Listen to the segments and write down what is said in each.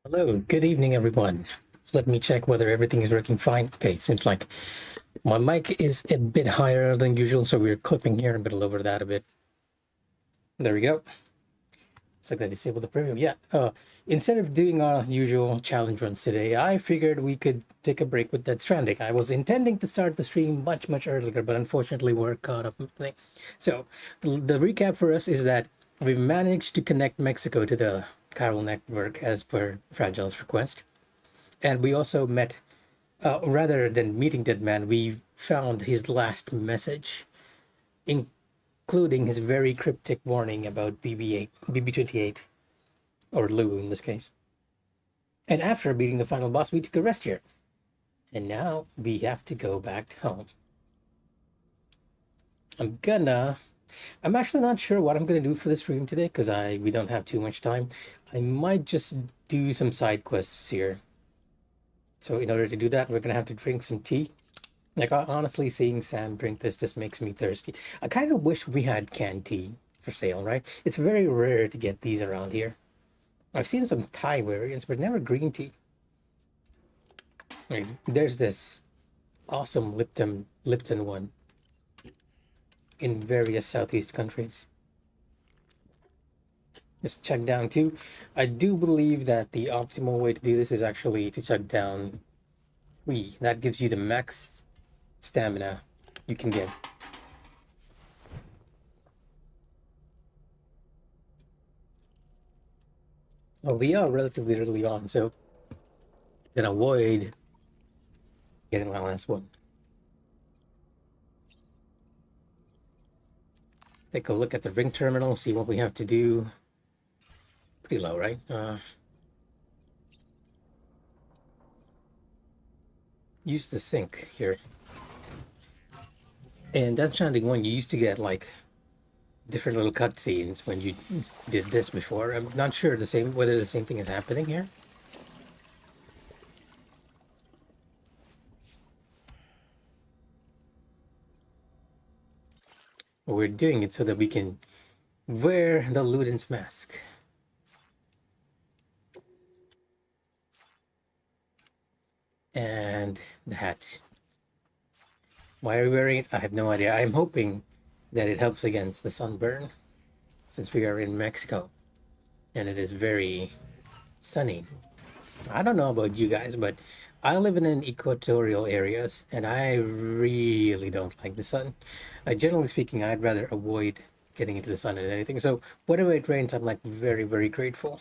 Hello, good evening, everyone. Let me check whether everything is working fine. Okay, seems like my mic is a bit higher than usual, so we're clipping here. I'm going to lower that a bit. There we go. So I'm going to disable the preview. Yeah, instead of doing our usual challenge runs today, I figured we could take a break with that Stranding. I was intending to start the stream much earlier, but unfortunately we're caught up. So the recap for us is that we've managed to connect Mexico to the chiral network as per Fragile's request. And we also met, rather than meeting that man, we found his last message, including his very cryptic warning about BB-28, or Lou in this case. And after beating the final boss, we took a rest here. And now we have to go back home. I'm actually not sure what I'm gonna do for the stream today because we don't have too much time. I might just do some side quests here. So in order to do that, we're gonna have to drink some tea. Like, honestly, seeing Sam drink this just makes me thirsty. I kind of wish we had canned tea for sale, right? It's very rare to get these around here. I've seen some Thai variants, but never green tea. Like, there's this awesome Lipton one in various Southeast countries. Just chug down too. I do believe that the optimal way to do this is actually to chug down 3. That gives you the max stamina you can get. Oh, we are relatively early on, so then avoid getting my last one. Take a look at the ring terminal, see what we have to do. Pretty low, right? Use the sync here. And Death Stranding 1, you used to get like different little cutscenes when you did this before. I'm not sure whether the same thing is happening here. We're doing it so that we can wear the Luden's mask. And the hat. Why are we wearing it? I have no idea. I'm hoping that it helps against the sunburn, since we are in Mexico and it is very sunny. I don't know about you guys, but I live in an equatorial areas and I really don't like the sun. Generally speaking, I'd rather avoid getting into the sun than anything. So whenever it rains, I'm like very grateful.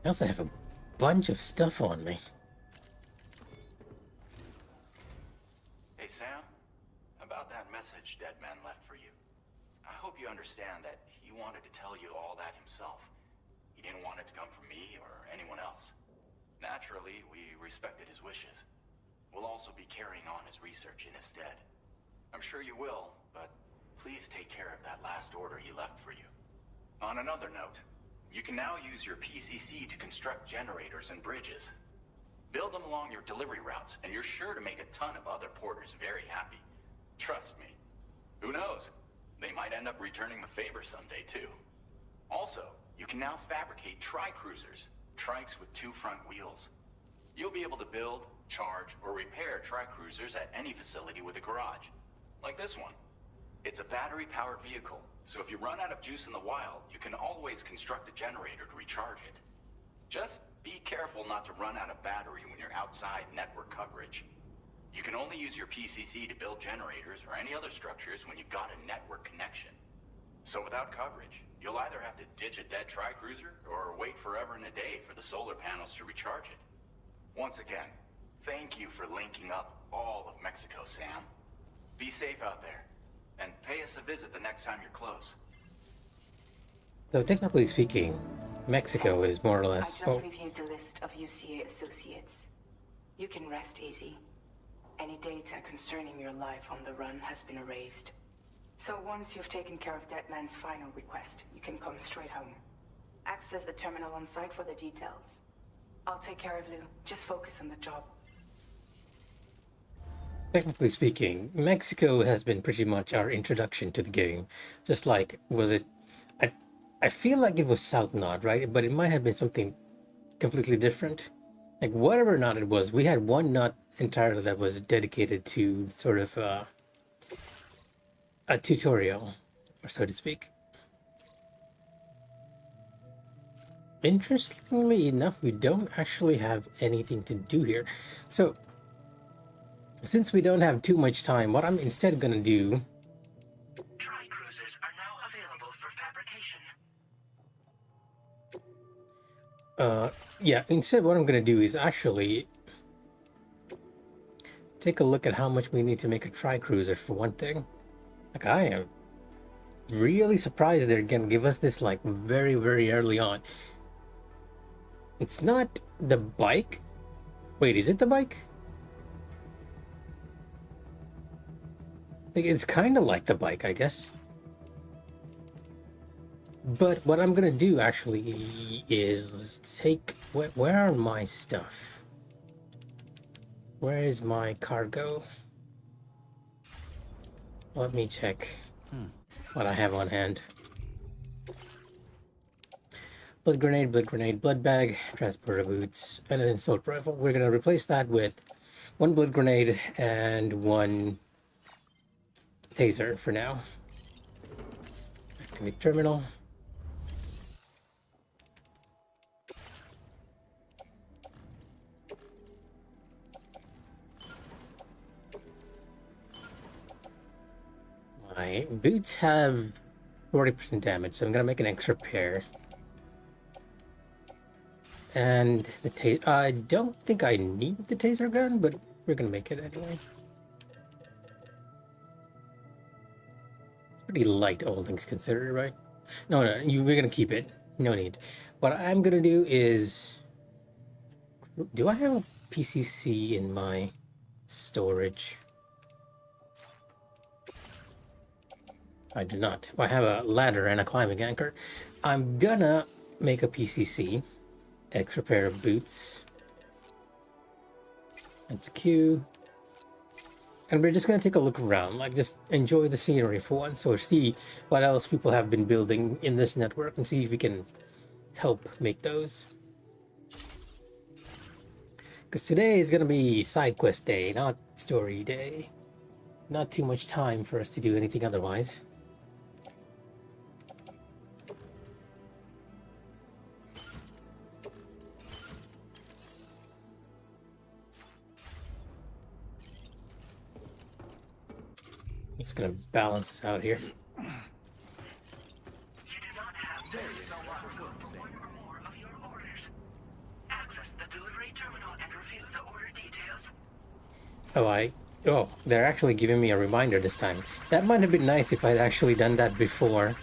I also have a bunch of stuff on me. Hey, Sam. About that message Deadman left for you. I hope you understand that he wanted to tell you all that himself. He didn't want it to come from me or anyone else. Naturally, we respected his wishes. We'll also be carrying on his research in his stead. I'm sure you will, but please take care of that last order he left for you. On another note, you can now use your PCC to construct generators and bridges. Build them along your delivery routes, and you're sure to make a ton of other porters very happy. Trust me. Who knows? They might end up returning the favor someday, too. Also, you can now fabricate tri-cruisers, trikes with 2 front wheels. You'll be able to build, charge, or repair tri-cruisers at any facility with a garage. Like this one. It's a battery-powered vehicle, so if you run out of juice in the wild, you can always construct a generator to recharge it. Just be careful not to run out of battery when you're outside network coverage. You can only use your PCC to build generators or any other structures when you've got a network connection. So without coverage, you'll either have to ditch a dead tri-cruiser or wait forever and a day for the solar panels to recharge it. Once again, thank you for linking up all of Mexico, Sam. Be safe out there, and pay us a visit the next time you're close. So technically speaking, Mexico is more or less... I just reviewed the list of UCA associates. You can rest easy. Any data concerning your life on the run has been erased. So once you've taken care of Deadman's final request, you can come straight home. Access the terminal on site for the details. I'll take care of Lou. Just focus on the job. Technically speaking, Mexico has been pretty much our introduction to the game. Just like, was it? I, I feel like it was South Knot, right? But it might have been something completely different. Like whatever knot it was, we had one knot entirely that was dedicated to sort of a tutorial, or so to speak. Interestingly enough, we don't actually have anything to do here. So, since we don't have too much time, what I'm instead gonna do... Tri-cruisers are now available for fabrication. Yeah, instead what I'm gonna do is actually take a look at how much we need to make a tri-cruiser for one thing. Like, I am really surprised they're gonna give us this like very, very early on. It's not the bike. Wait, is it the bike? Like, it's kind of like the bike, I guess. But what I'm gonna do actually is take... Where are my stuff? Where is my cargo? Let me check what I have on hand. Blood grenade, blood bag, transporter boots, and an assault rifle. We're gonna replace that with one blood grenade and one taser for now. Activate terminal. My boots have 40% damage, so I'm gonna make an extra pair. And the taser, I don't think I need the taser gun, but we're gonna make it anyway. It's pretty light, all things considered, right? No, we're gonna keep it. No need. What I'm gonna do is... Do I have a PCC in my storage? I do not. I have a ladder and a climbing anchor. I'm gonna make a PCC. Extra pair of boots. That's a Q. And we're just gonna take a look around, like just enjoy the scenery for once, or see what else people have been building in this network and see if we can help make those. Because today is gonna be side quest day, not story day. Not too much time for us to do anything otherwise. Just gonna balance this out here. You do not have so much room for one or more of your orders. Access the delivery terminal and review the order details. Oh, they're actually giving me a reminder this time. That might have been nice if I'd actually done that before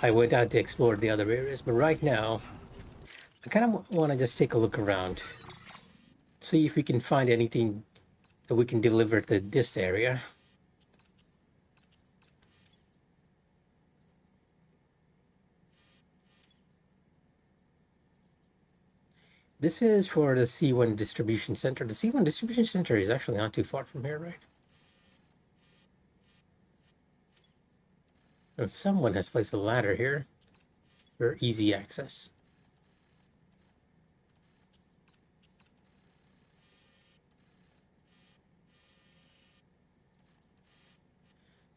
I went out to explore the other areas, but right now, I kind of want to just take a look around. See if we can find anything that we can deliver to this area. This is for the C1 distribution center. The C1 distribution center is actually not too far from here, right? And someone has placed a ladder here for easy access.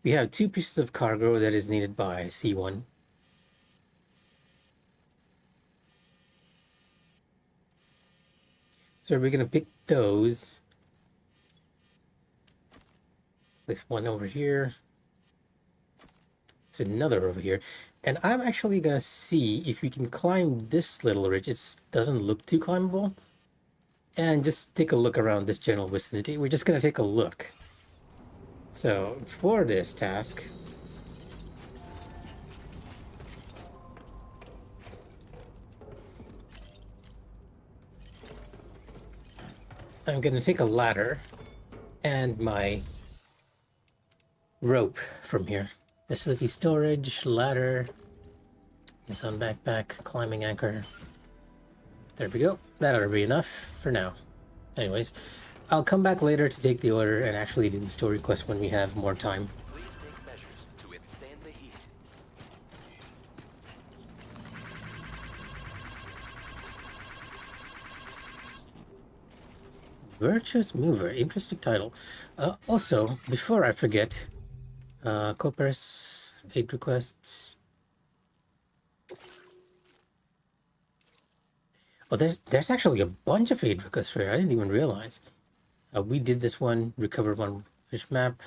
We have 2 pieces of cargo that is needed by C1. So we're gonna pick those. Place one over here. There's another over here. And I'm actually gonna see if we can climb this little ridge. It doesn't look too climbable. And just take a look around this general vicinity. We're just gonna take a look. So for this task, I'm gonna take a ladder and my rope from here. Facility storage, ladder, it's on backpack, climbing anchor. There we go. That ought to be enough for now. Anyways, I'll come back later to take the order and actually do the story quest when we have more time. Please take measures to withstand the heat. Virtuous Mover, interesting title. Also, before I forget, Copper's aid requests. Oh, there's actually a bunch of aid requests here. I didn't even realize. We did this one, recover one fish map.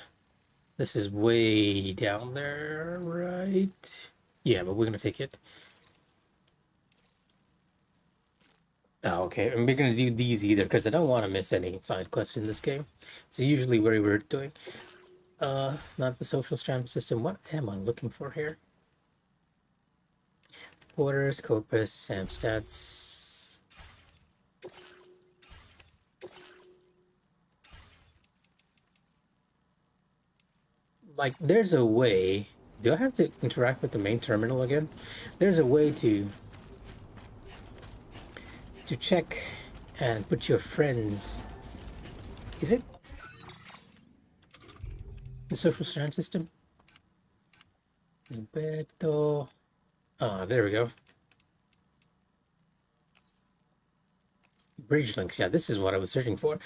This is way down there, right? Yeah, but we're gonna take it. Oh, okay, and we're gonna do these either because I don't want to miss any side quests in this game. It's usually very weird doing. Not the social stamp system. What am I looking for here? Orders, Corpus, Sam stats. Like, there's a way. Do I have to interact with the main terminal again? There's a way to check and put your friends. Is it the social strand system? Roberto. Ah, there we go. Bridge links. Yeah, this is what I was searching for.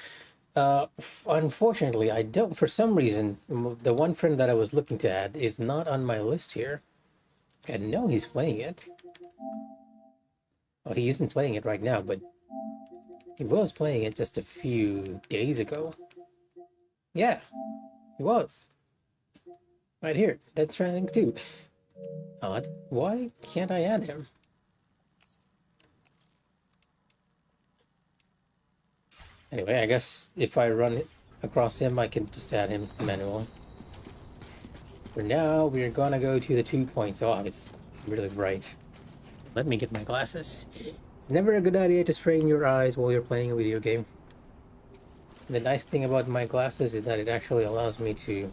Unfortunately, I don't. For some reason, the one friend that I was looking to add is not on my list here. I know he's playing it. Well, he isn't playing it right now, but he was playing it just a few days ago. Yeah, he was. Right here, Dead Stranding 2. Odd. Why can't I add him? Anyway, I guess if I run it across him, I can just add him manually. For now, we're gonna go to the 2 points. Oh, it's really bright. Let me get my glasses. It's never a good idea to strain your eyes while you're playing a video game. The nice thing about my glasses is that it actually allows me to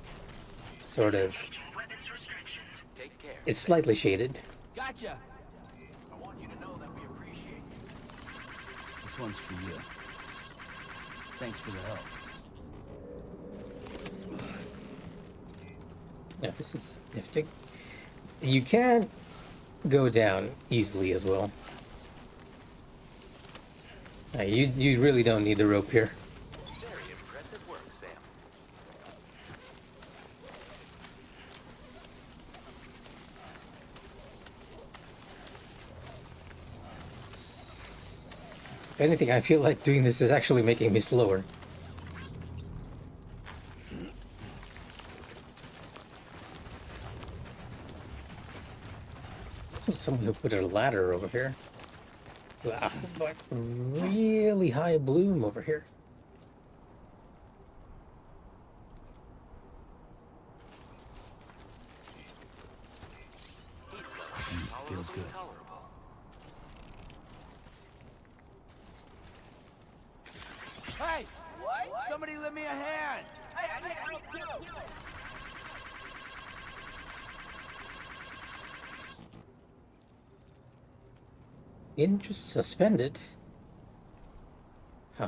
sort of... Weapons restrictions. Take care. It's slightly shaded. Gotcha. I want you to know that we appreciate you. This one's for you. Thanks for the help. Yeah, this is nifty. You can go down easily as well. You really don't need the rope here. Very impressive work, Sam. If anything, I feel like doing this is actually making me slower. So someone who put a ladder over here. Wow, like really high bloom over here. Feels good. Tolerable. Hey! What? Somebody lend me a hand! Hey, I need help too! Just suspended. Huh.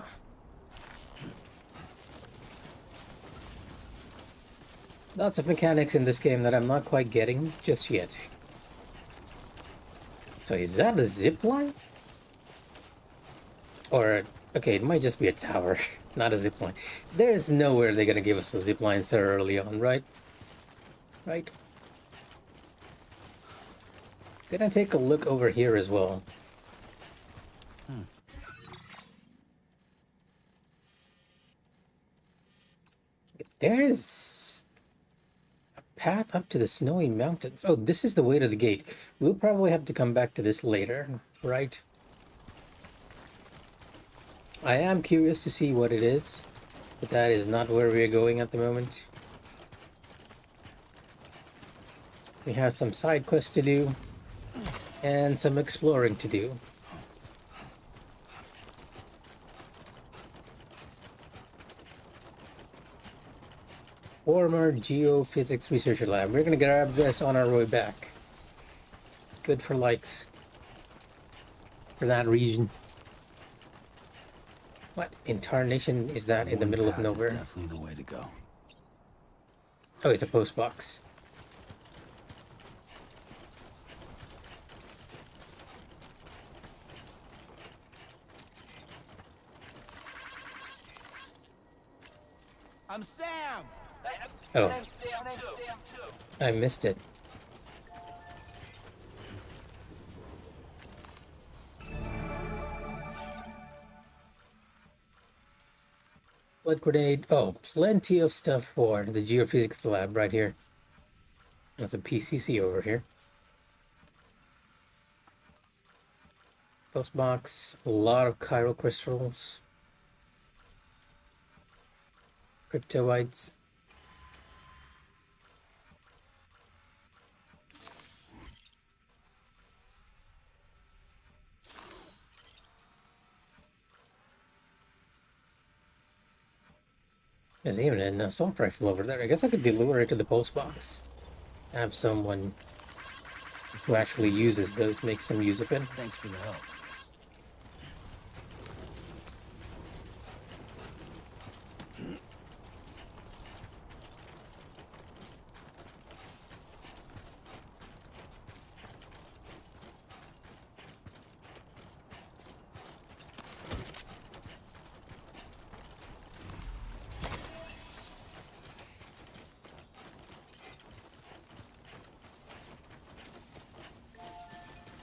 Lots of mechanics in this game that I'm not quite getting just yet. So is that a zip line? Or, okay, it might just be a tower, not a zip line. There's nowhere they're gonna give us a zip line so early on, right? Right? Gonna take a look over here as well. There's a path up to the snowy mountains. Oh, this is the way to the gate. We'll probably have to come back to this later, right? I am curious to see what it is, but that is not where we are going at the moment. We have some side quests to do, and some exploring to do. Former Geophysics Researcher Lab. We're gonna grab this on our way back. Good for likes. For that region. What in tarnation is that in the middle of Path is nowhere? definitely the way to go. Oh, it's a post box. I'm Sam. Oh, I'm Sam too. I missed it. Blood grenade. Oh, plenty of stuff for the geophysics lab right here. That's a PCC over here. Post box. A lot of chiral crystals. Cryptoites. There's even an assault rifle over there. I guess I could deliver it to the post box. Have someone who actually uses those make some use of it. Thanks for the help.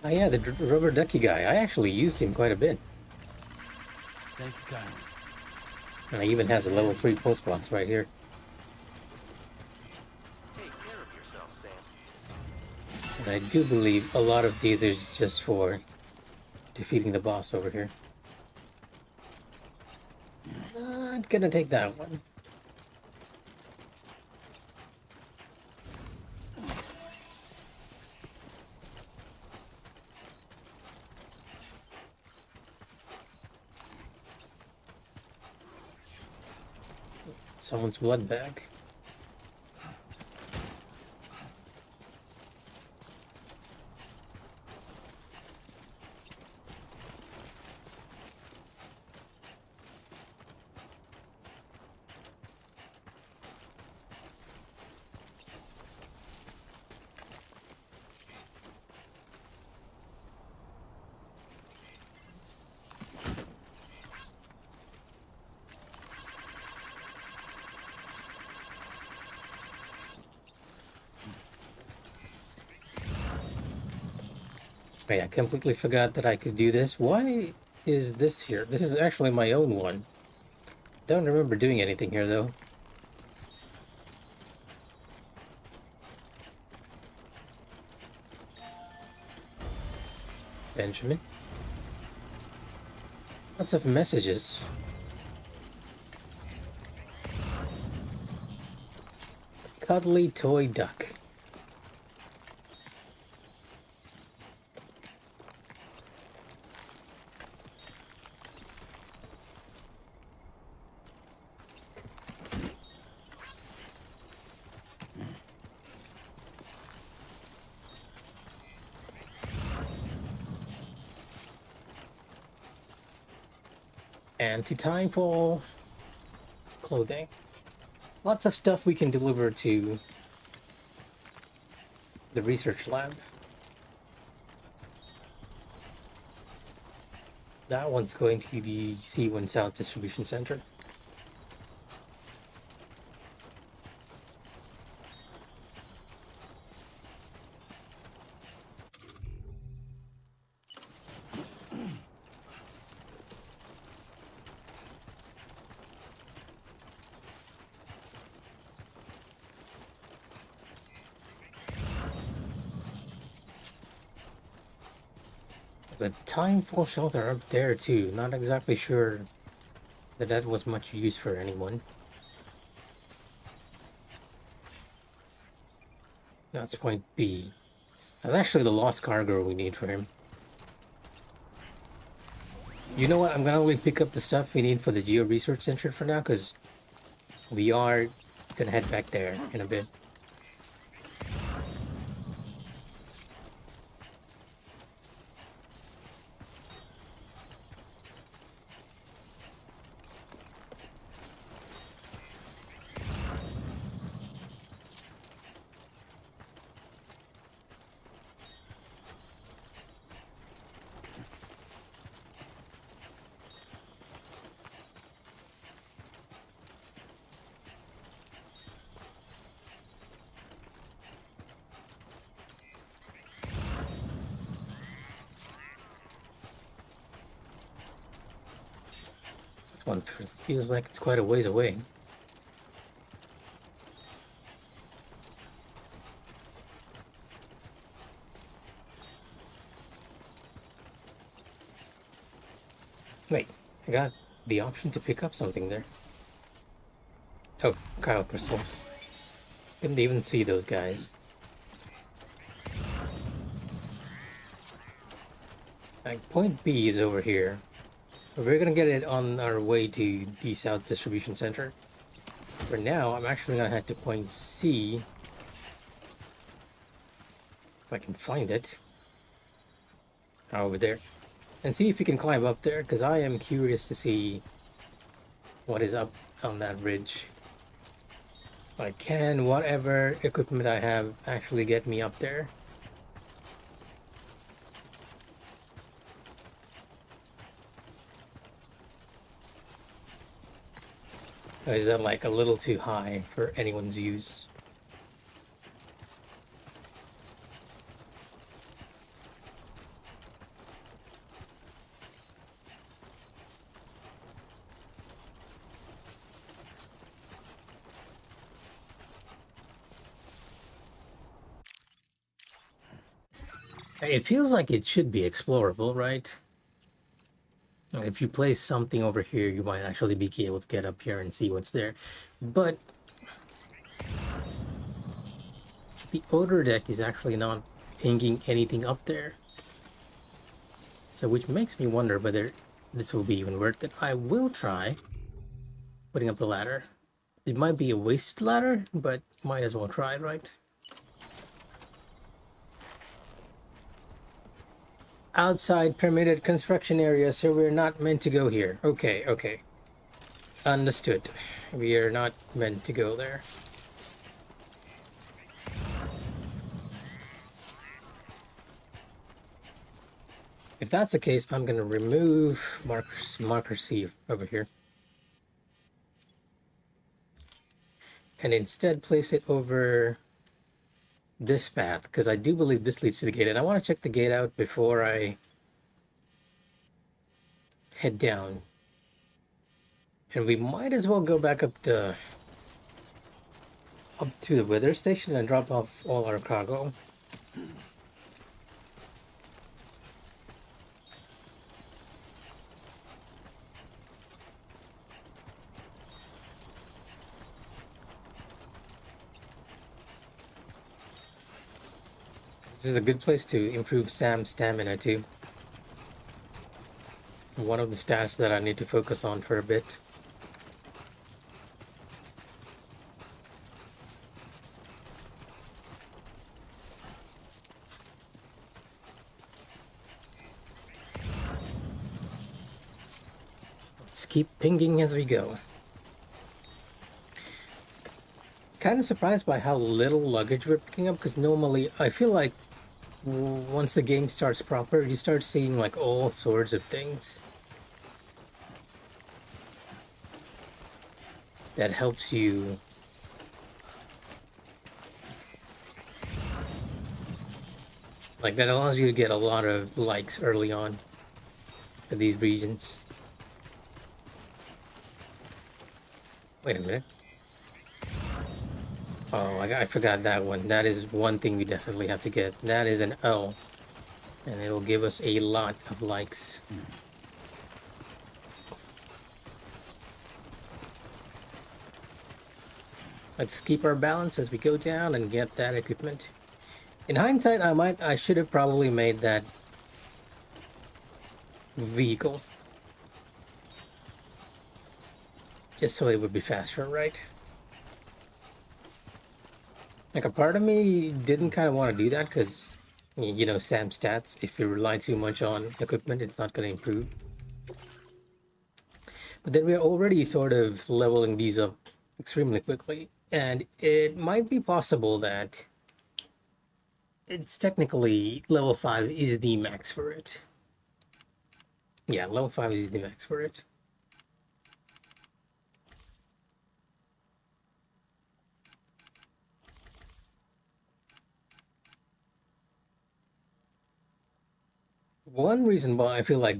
Oh yeah, the rubber ducky guy. I actually used him quite a bit. Thank you kindly. And he even has a level 3 post box right here. Take care of yourself, Sam. And I do believe a lot of these are just for defeating the boss over here. Not gonna take that one. Someone's blood bag. Wait, I completely forgot that I could do this. Why is this here? This is actually my own one. Don't remember doing anything here though. Benjamin. Lots of messages. Cuddly toy duck. Anti-timefall clothing. Lots of stuff we can deliver to the research lab. That one's going to the C1 South Distribution Center. There's a timefall shelter up there too. Not exactly sure that that was much use for anyone. That's point B. That's actually the lost cargo we need for him. You know what? I'm gonna only pick up the stuff we need for the Geo Research Center for now, because we are gonna head back there in a bit. one feels like it's quite a ways away. Wait, I got the option to pick up something there. Oh, Kyle crystals. Couldn't even see those guys. Like, point B is over here. We're gonna get it on our way to the South Distribution Center. For now, I'm actually gonna head to point C. If I can find it. Over there. And see if we can climb up there, because I am curious to see what is up on that ridge. Like, can whatever equipment I have actually get me up there? Or is that like a little too high for anyone's use? It feels like it should be explorable, right? If you place something over here, you might actually be able to get up here and see what's there. But the order deck is actually not pinging anything up there. So which makes me wonder whether this will be even worth it. I will try putting up the ladder. It might be a wasted ladder, but might as well try, right? Outside permitted construction area, so we're not meant to go here. Okay, okay. Understood. We are not meant to go there. If that's the case, I'm gonna remove marker C over here. And instead place it over this path, because I do believe this leads to the gate, and I want to check the gate out before I head down. And we might as well go back up to the weather station and drop off all our cargo. This is a good place to improve Sam's stamina too. One of the stats that I need to focus on for a bit. Let's keep pinging as we go. Kind of surprised by how little luggage we're picking up, because normally I feel like once the game starts proper, you start seeing like all sorts of things that helps you like that allows you to get a lot of likes early on for these regions. Wait a minute. Oh, I forgot that one. That is one thing we definitely have to get. That is an L. And it will give us a lot of likes. Let's keep our balance as we go down and get that equipment. In hindsight, I should have probably made that vehicle. Just so it would be faster, right? Like, a part of me didn't kind of want to do that because, you know, Sam stats, if you rely too much on equipment, it's not going to improve. But then we're already sort of leveling these up extremely quickly. And it might be possible that it's technically level 5 is the max for it. Yeah, level 5 is the max for it. One reason why I feel like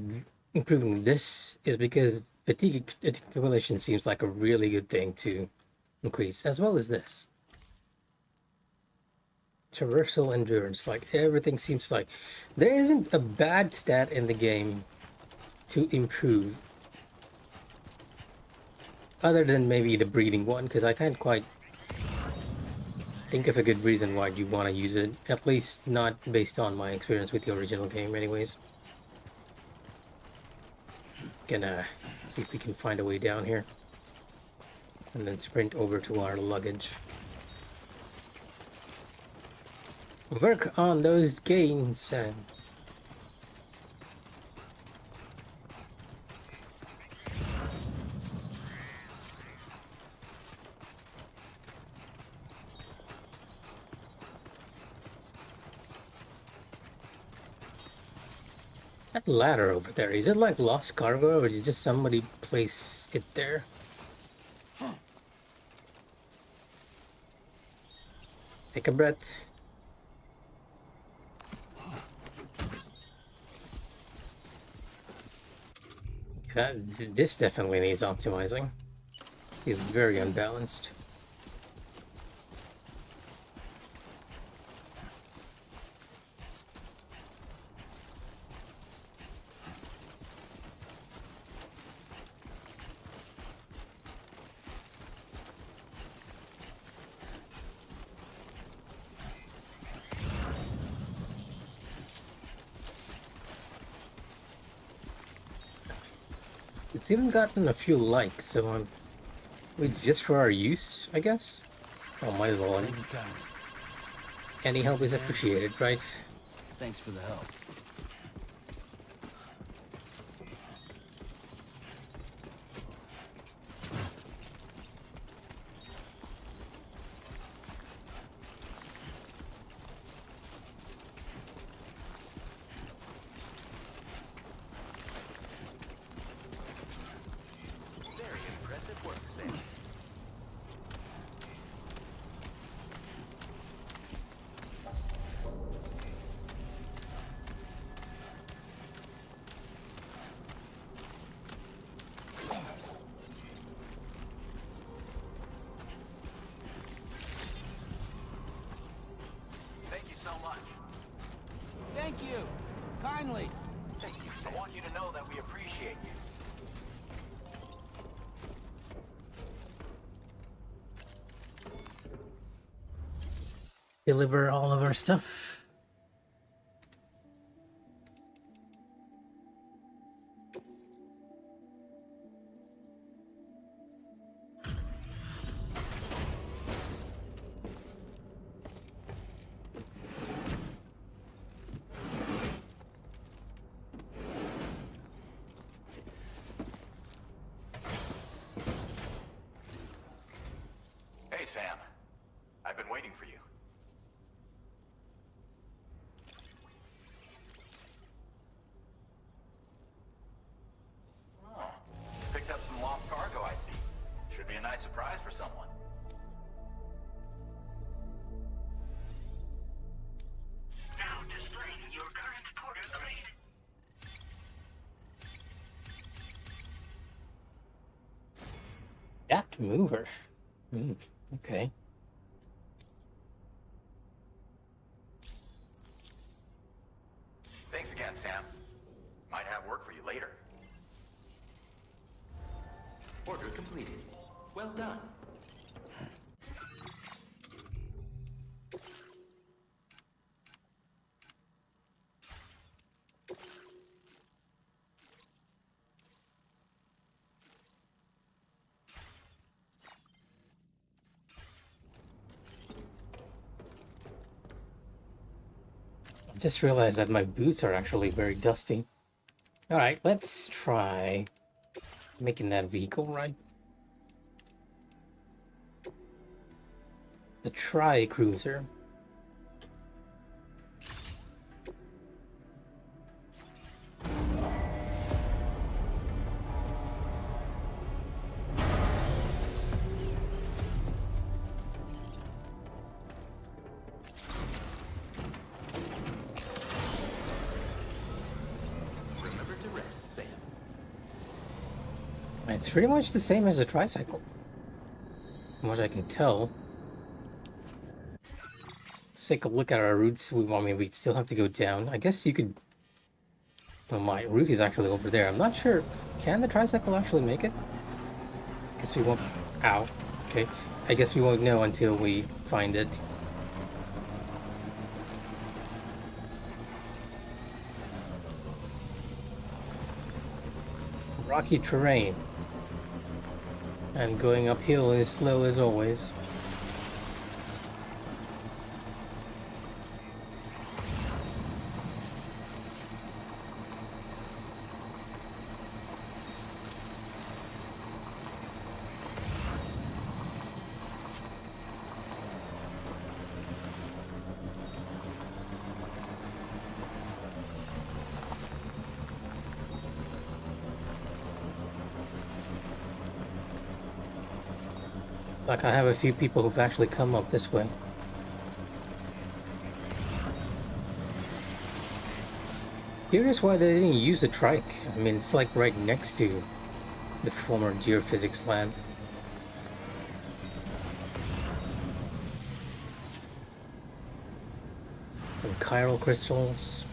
improving this is because Fatigue accumulation seems like a really good thing to increase, as well as this. Traversal endurance, like everything seems like there isn't a bad stat in the game to improve, other than maybe the breathing one, because I can't quite think of a good reason why you want to use it, at least not based on my experience with the original game anyways. Gonna see if we can find a way down here and then sprint over to our luggage. Work on those gains. That ladder over there, is it like lost cargo or did just somebody place it there? Take a breath. This definitely needs optimizing. It's very unbalanced. It's even gotten a few likes, so it's just for our use, I guess. Oh, might as well. Any help is appreciated, right? Thanks for the help. Very impressive work, Sam. Thank you so much. Thank you. Kindly. Thank you. I want you to know that we appreciate you. Deliver all of our stuff. Hey, Sam. I've been waiting for you. Oh, picked up some lost cargo, I see. Should be a nice surprise for someone. Now displaying your current porter grade. Adapt mover. Okay. Thanks again, Sam. Might have work for you later. Order completed. Well done. I just realized that my boots are actually very dusty. Alright, let's try making that vehicle right. The Tri-Cruiser. Remember to rest, Sam. it's pretty much the same as a tricycle, from what I can tell. Let's take a look at our routes. We still have to go down. I guess you could... Well, my route is actually over there. I'm not sure. Can the tricycle actually make it? Guess we won't... Ow. Okay. I guess we won't know until we find it. Rocky terrain. And going uphill is slow as always. Like, I have a few people who've actually come up this way. Curious why they didn't use the trike. I mean, it's like right next to the former geophysics lab. And chiral crystals.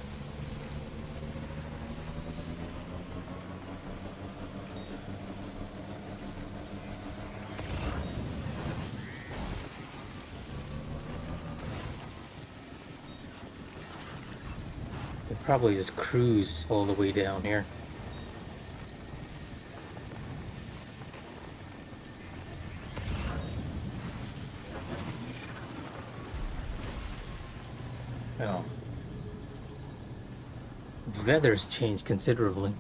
Probably just cruise all the way down here. Well, weather's changed considerably.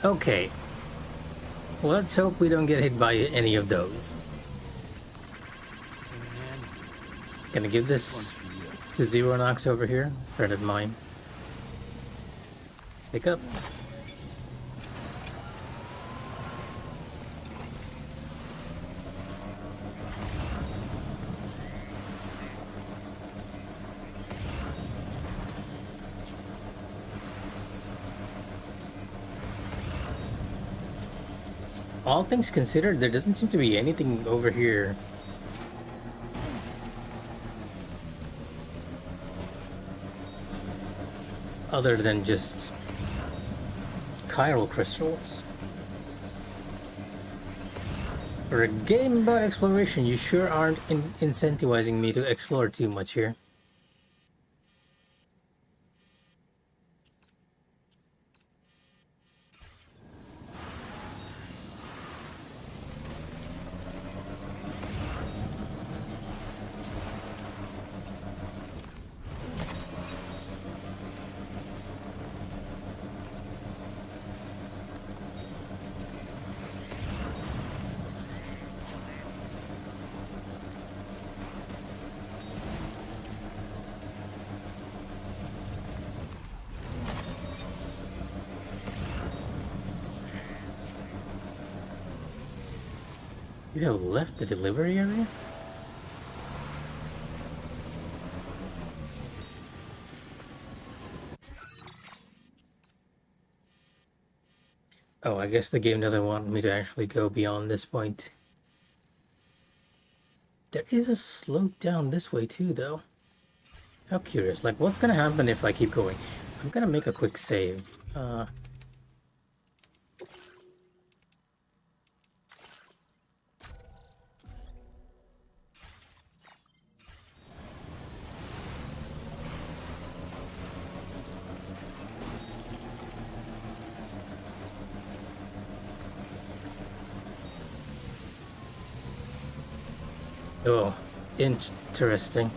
Okay. Let's hope we don't get hit by any of those. Gonna give this to Zero Nox over here, friend of mine. Pick up. All things considered, there doesn't seem to be anything over here. Other than just chiral crystals. For a game about exploration, you sure aren't incentivizing me to explore too much here. You have left the delivery area? Oh, I guess the game doesn't want me to actually go beyond this point. There is a slope down this way too, though. How curious. Like, what's gonna happen if I keep going? I'm gonna make a quick save. Oh, interesting.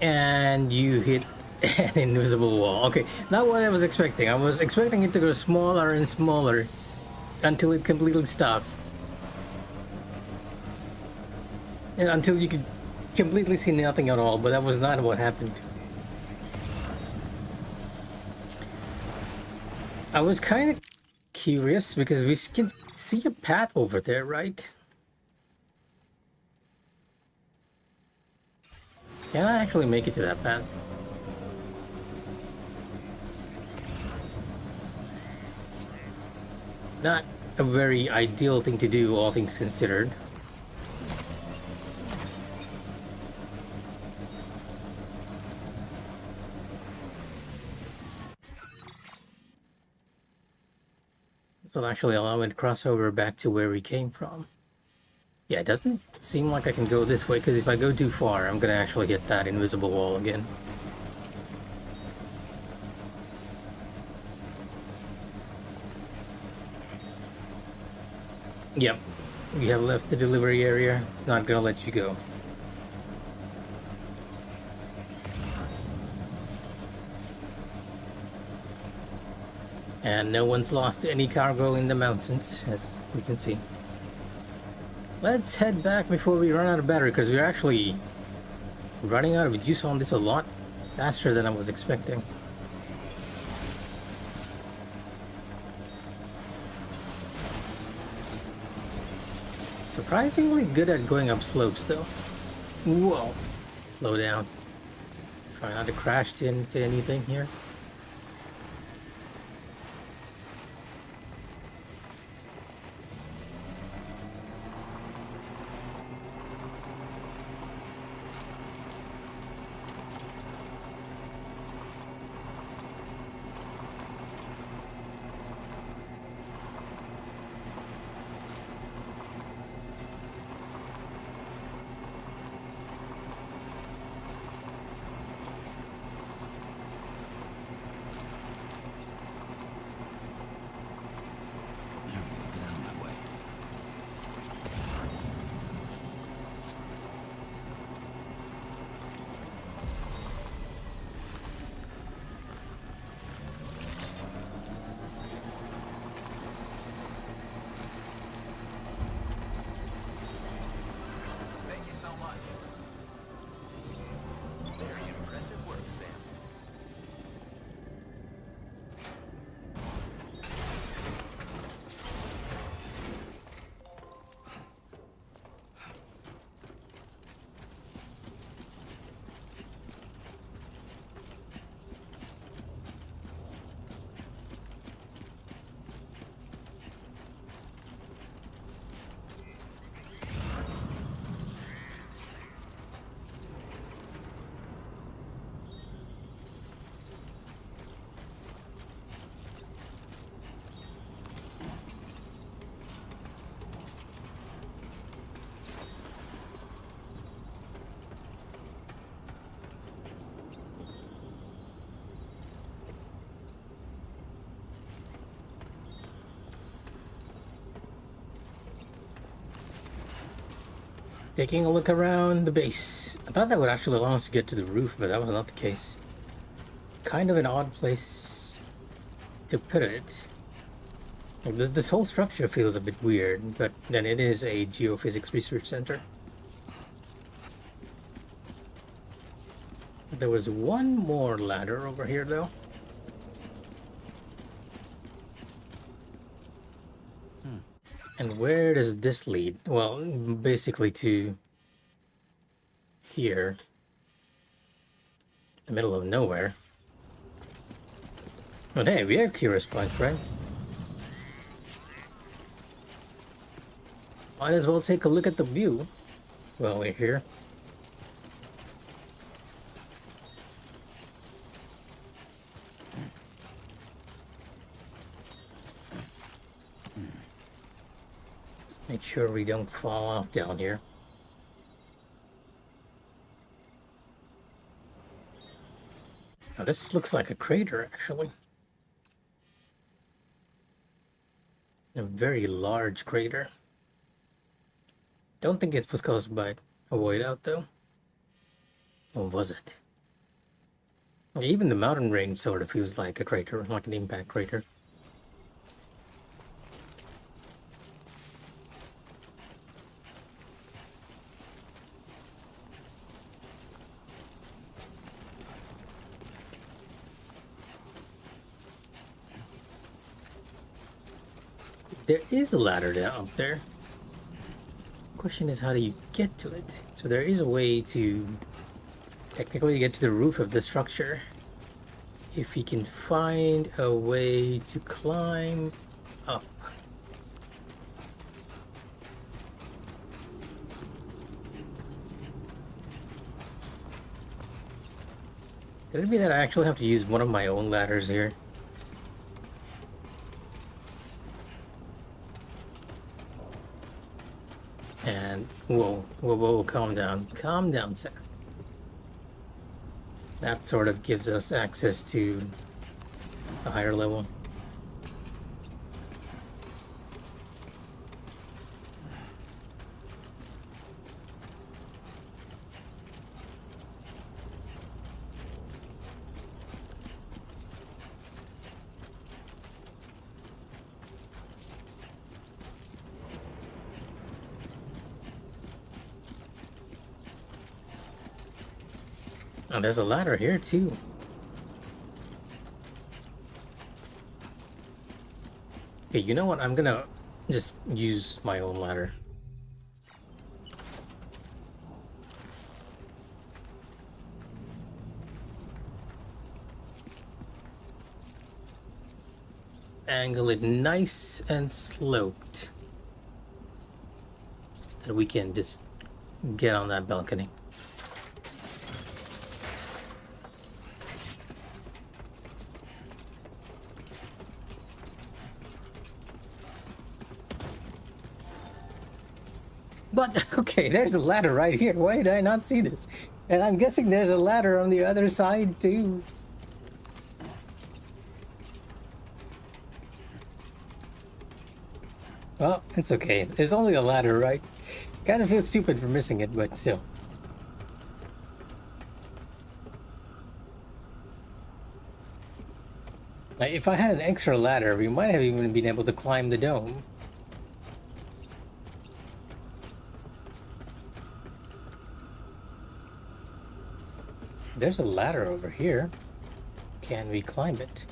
And you hit an invisible wall. Okay, not what I was expecting. I was expecting it to go smaller and smaller until it completely stops. And until you could completely see nothing at all, but that was not what happened. I was kind of curious because we can see a path over there, right? Can I actually make it to that path? Not a very ideal thing to do, all things considered. This will actually allow me to cross over back to where we came from. Yeah, it doesn't seem like I can go this way, because if I go too far, I'm gonna actually hit that invisible wall again. Yep, you have left the delivery area. It's not gonna let you go. And no one's lost any cargo in the mountains, as we can see. Let's head back before we run out of battery, because we're actually running out of juice on this a lot faster than I was expecting. Surprisingly good at going up slopes, though. Whoa. Slow down. Try not to crash into anything here. Thank you so much. Very impressive work, Sam. Taking a look around the base. I thought that would actually allow us to get to the roof, but that was not the case. Kind of an odd place to put it. Like, this whole structure feels a bit weird, but then it is a geophysics research center. There was one more ladder over here, though. And where does this lead? Well, basically to here. The middle of nowhere. But hey, we have curious points, right? Might as well take a look at the view while we're here. Let's make sure we don't fall off down here. Now this looks like a crater, actually. A very large crater. Don't think it was caused by a whiteout, though. Or was it? Even the mountain range sort of feels like a crater, like an impact crater. There is a ladder down up there. Question is, how do you get to it? So there is a way to technically get to the roof of the structure. If he can find a way to climb up. Could it be that I actually have to use one of my own ladders here? And whoa, calm down, sir. That sort of gives us access to a higher level. Oh, there's a ladder here too. Okay, you know what? I'm gonna just use my own ladder. Angle it nice and sloped so that we can just get on that balcony. But, okay, there's a ladder right here. Why did I not see this? And I'm guessing there's a ladder on the other side, too. Well, it's okay. It's only a ladder, right? Kind of feel stupid for missing it, but still. Now, if I had an extra ladder, we might have even been able to climb the dome. There's a ladder over here. Can we climb it?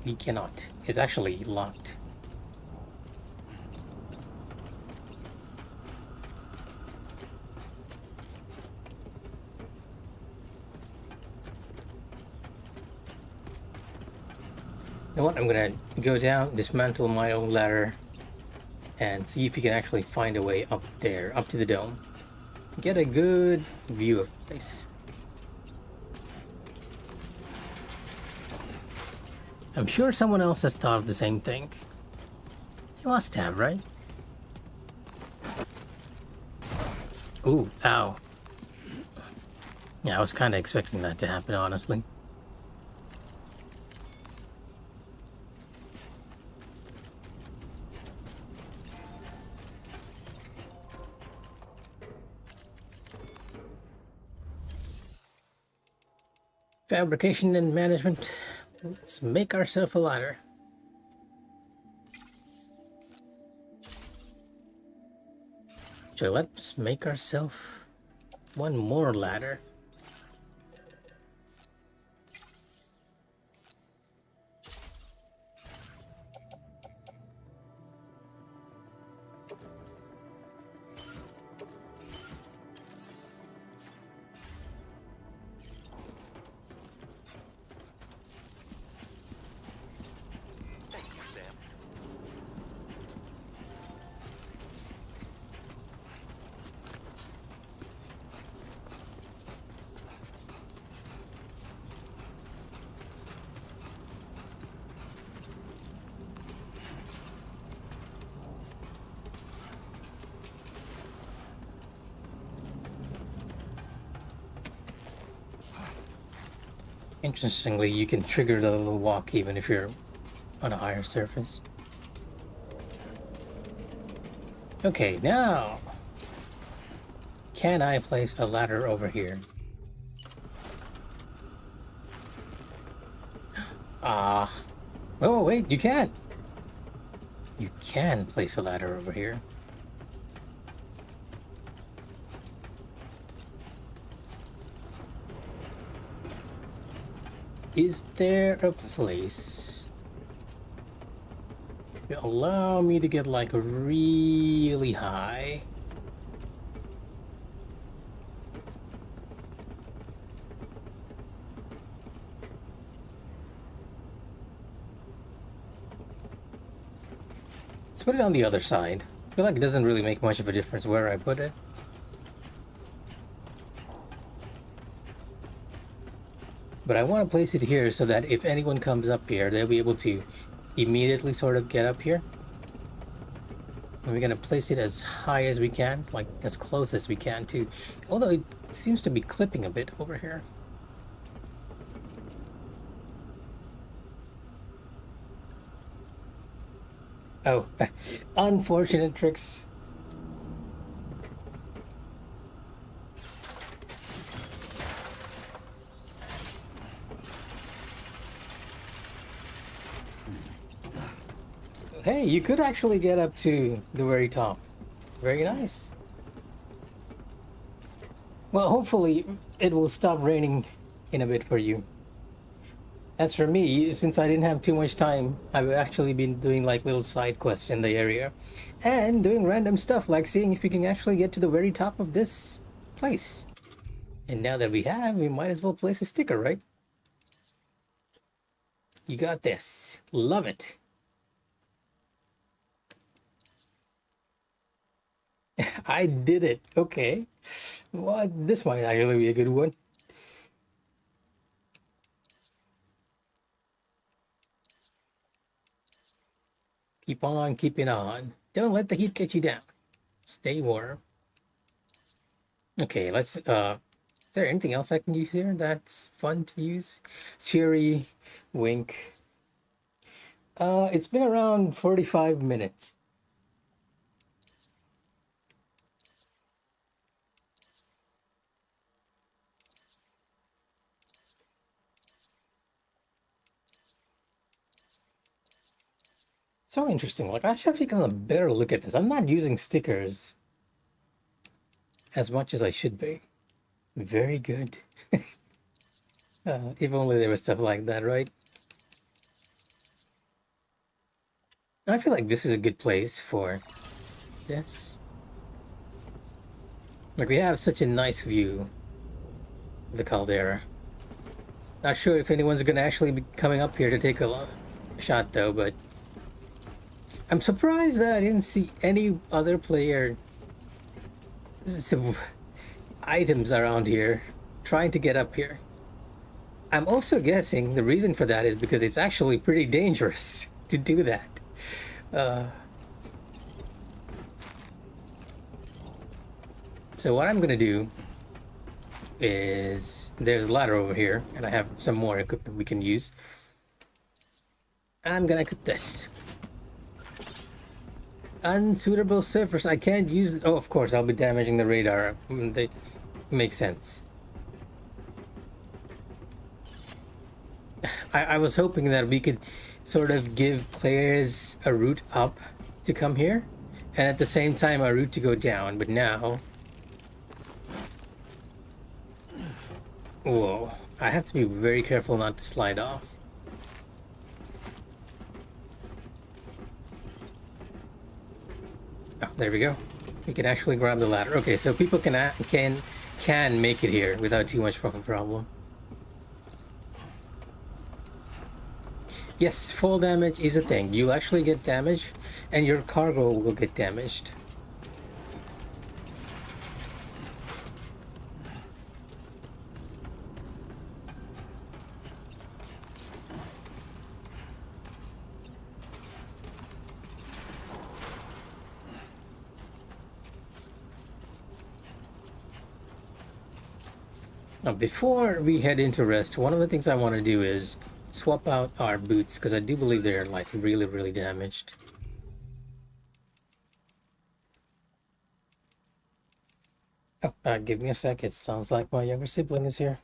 We cannot. It's actually locked. You know what? I'm gonna go down, dismantle my own ladder, and see if we can actually find a way up there, up to the dome. Get a good view of the place. I'm sure someone else has thought of the same thing. You must have, right? Ooh, ow. Yeah, I was kind of expecting that to happen, honestly. Fabrication and management. Let's make ourselves a ladder. So let's make ourselves one more ladder. Thank you, Sam. Interestingly, you can trigger the little walk even if you're on a higher surface. Okay, now can I place a ladder over here? Oh wait, you can. You can place a ladder over here. Is there a place to allow me to get like really high? put it on the other side. I feel like it doesn't really make much of a difference where I put it. But I want to place it here so that if anyone comes up here, they'll be able to immediately sort of get up here. And we're gonna place it as high as we can, like as close as we can too. Although it seems to be clipping a bit over here. Oh, unfortunate tricks. Hey, you could actually get up to the very top. Very nice. Well, hopefully it will stop raining in a bit for you. As for me, since I didn't have too much time, I've actually been doing like little side quests in the area and doing random stuff like seeing if we can actually get to the very top of this place. And now that we have, we might as well place a sticker, right? You got this. Love it. I did it. Okay. Well, this might actually be a good one. Keep on keeping on. Don't let the heat get you down. Stay warm. Okay, let's is there anything else I can use here that's fun to use? Cheery, wink. It's been around 45 minutes. So interesting. Like, I should have taken a better look at this. I'm not using stickers as much as I should be. Very good. If only there was stuff like that, right? I feel like this is a good place for this. Like, we have such a nice view of the caldera. Not sure if anyone's gonna actually be coming up here to take a shot though, but I'm surprised that I didn't see any other player items around here trying to get up here. I'm also guessing the reason for that is because it's actually pretty dangerous to do that. So what I'm gonna do is there's a ladder over here, and I have some more equipment we can use. I'm gonna equip this. Unsuitable surface. I can't use. Oh, of course, I'll be damaging the radar. They make sense. I was hoping that we could sort of give players a route up to come here, and at the same time a route to go down. But now, whoa! I have to be very careful not to slide off. Oh, there we go. We can actually grab the ladder. Okay, so people can make it here without too much of a problem. Yes, fall damage is a thing. You actually get damage, and your cargo will get damaged. Now, before we head into rest, one of the things I want to do is swap out our boots, because I do believe they're like really, really damaged. Oh, give me a sec. It sounds like my younger sibling is here.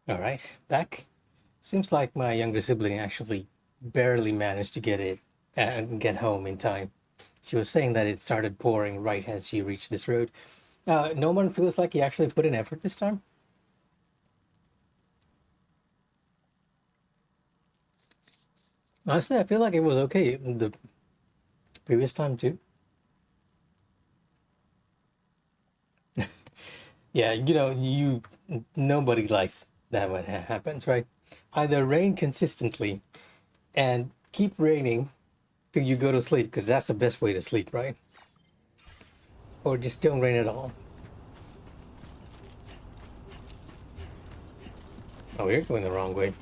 All right, back. Seems like my younger sibling actually barely managed to get home in time. She was saying that it started pouring right as she reached this road. No one feels like he actually put in effort this time. Honestly, I feel like it was okay the previous time too. Yeah, nobody likes that when it happens, right? Either rain consistently and keep raining till you go to sleep, because that's the best way to sleep, right? Or just don't rain at all. Oh, you're going the wrong way.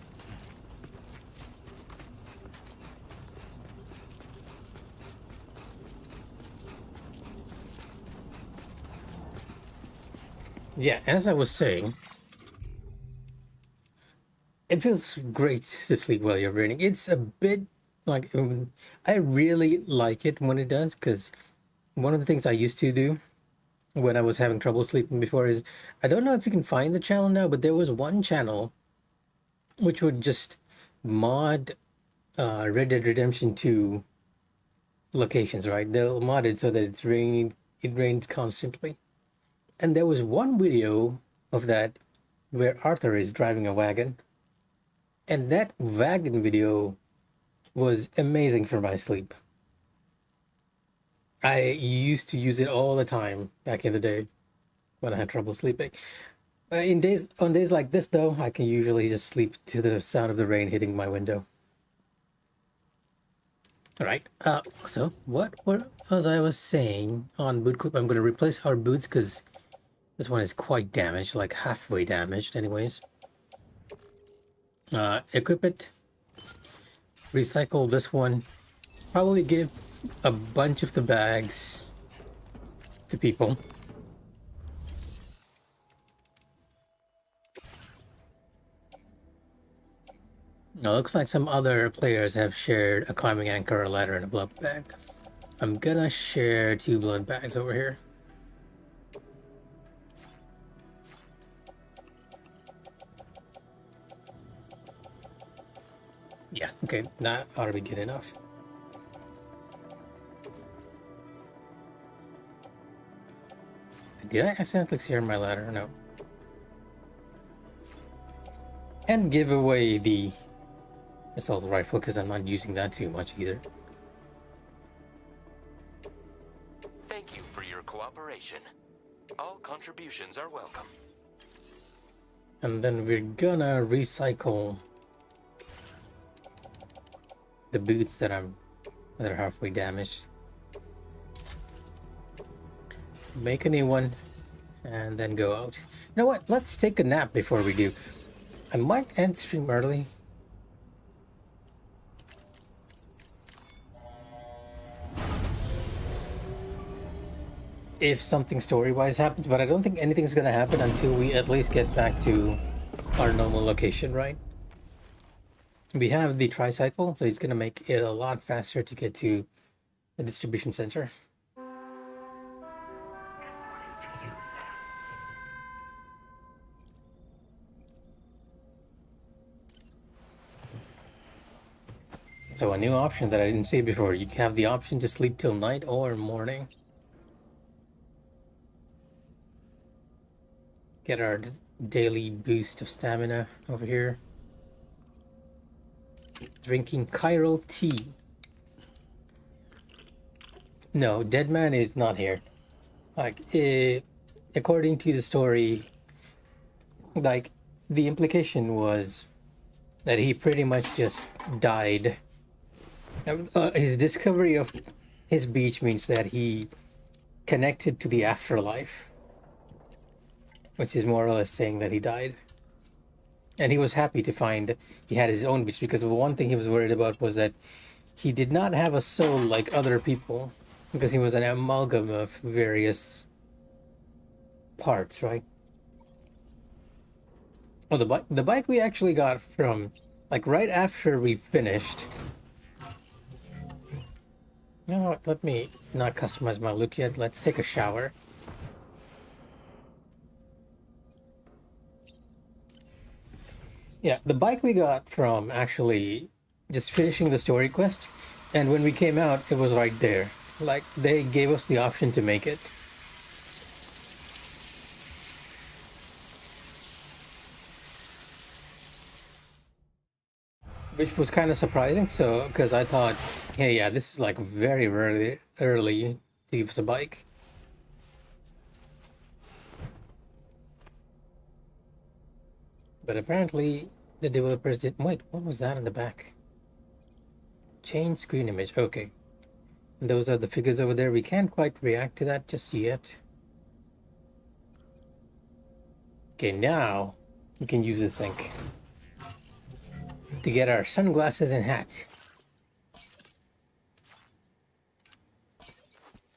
Yeah, as I was saying, it feels great to sleep while you're raining. It's a bit like I really like it when it does, because one of the things I used to do when I was having trouble sleeping before is, I don't know if you can find the channel now, but there was one channel which would just mod Red Dead Redemption 2 locations, right? They'll mod it so that it rains constantly. And there was one video of that where Arthur is driving a wagon. And that wagon video was amazing for my sleep. I used to use it all the time back in the day when I had trouble sleeping. On days like this, though, I can usually just sleep to the sound of the rain hitting my window. All right. So what as I was saying on boot clip, I'm going to replace our boots because this one is quite damaged, like halfway damaged, anyways. Equip it. Recycle this one. Probably give a bunch of the bags to people. Now, looks like some other players have shared a climbing anchor, a ladder, and a blood bag. I'm gonna share 2 blood bags over here. Yeah, okay, that ought to be good enough. Did I accidentally share my ladder? No. And give away the assault rifle because I'm not using that too much either. Thank you for your cooperation. All contributions are welcome. And then we're gonna recycle the boots that are halfway damaged. Make a new one and then go out. You know what? Let's take a nap before we do. I might end stream early. If something story-wise happens, but I don't think anything's gonna happen until we at least get back to our normal location, right? We have the tricycle, so it's gonna make it a lot faster to get to the distribution center. So a new option that I didn't see before, you have the option to sleep till night or morning. Get our daily boost of stamina over here. Drinking chiral tea. No, Deadman is not here. Like, according to the story, like, the implication was that he pretty much just died. His discovery of his beach means that he connected to the afterlife, which is more or less saying that he died. And he was happy to find he had his own beach, because the one thing he was worried about was that he did not have a soul like other people, because he was an amalgam of various parts, right? Oh, the bike we actually got from, like, right after we finished. You know what, let me not customize my look yet. Let's take a shower. Yeah, the bike we got from actually just finishing the story quest, and when we came out, it was right there. Like, they gave us the option to make it. Which was kind of surprising, so, because I thought, hey, yeah, this is like very early to give us a bike. But apparently, the developers did. Wait, what was that in the back? Change screen image. Okay. And those are the figures over there. We can't quite react to that just yet. Okay, now we can use this ink to get our sunglasses and hat.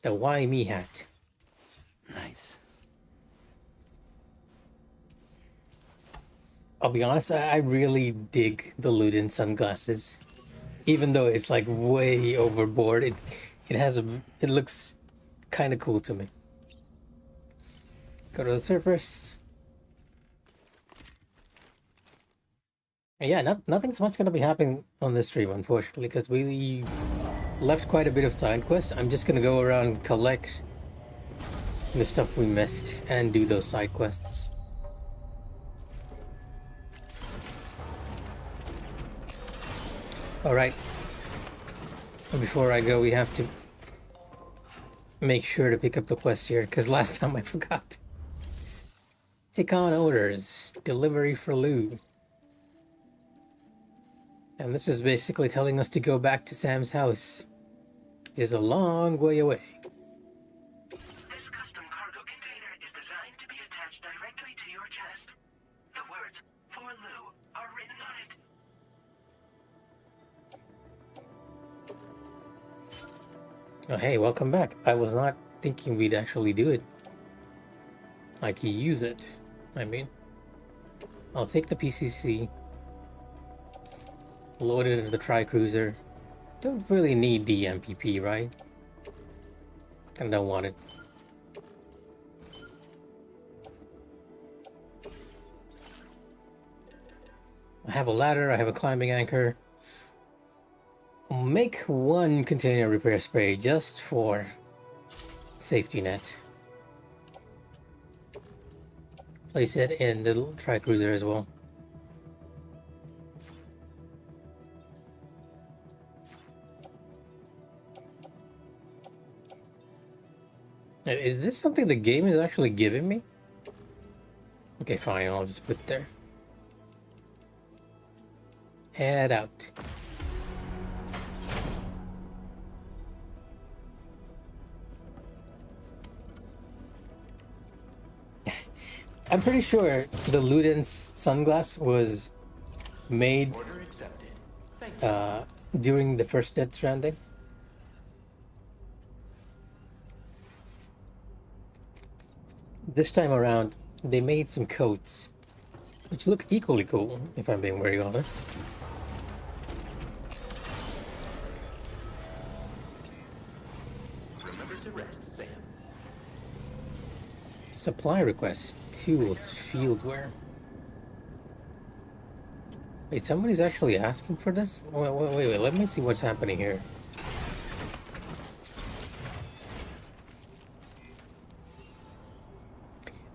The Why Me hat. Nice. I'll be honest, I really dig the Luden sunglasses. Even though it's like way overboard, it looks kind of cool to me. Go to the surface. Yeah, nothing's much gonna be happening on this stream, unfortunately, because we left quite a bit of side quests. I'm just gonna go around, collect the stuff we missed, and do those side quests. Alright. Before I go, we have to make sure to pick up the quest here, because last time I forgot. Take on orders. Delivery for Lou. And this is basically telling us to go back to Sam's house. It is a long way away. This custom cargo container is designed to be attached directly to your chest. The words, "For Lou," are written on it. Oh, hey, welcome back. I was not thinking we'd actually do it. Like, use it. I mean, I'll take the PCC. Load it into the Tri-Cruiser. Don't really need the MPP, right? I don't want it. I have a ladder, I have a climbing anchor. I'll make one container repair spray just for safety net. Place it in the Tri-Cruiser as well. Is this something the game is actually giving me? Okay, fine, I'll just put it there. Head out. I'm pretty sure the Luden's sunglass was made during the first Dead Stranding. This time around, they made some coats, which look equally cool, if I'm being very honest. Remember to rest, Sam. Supply request, tools, fieldware. Wait, somebody's actually asking for this? Wait, let me see what's happening here.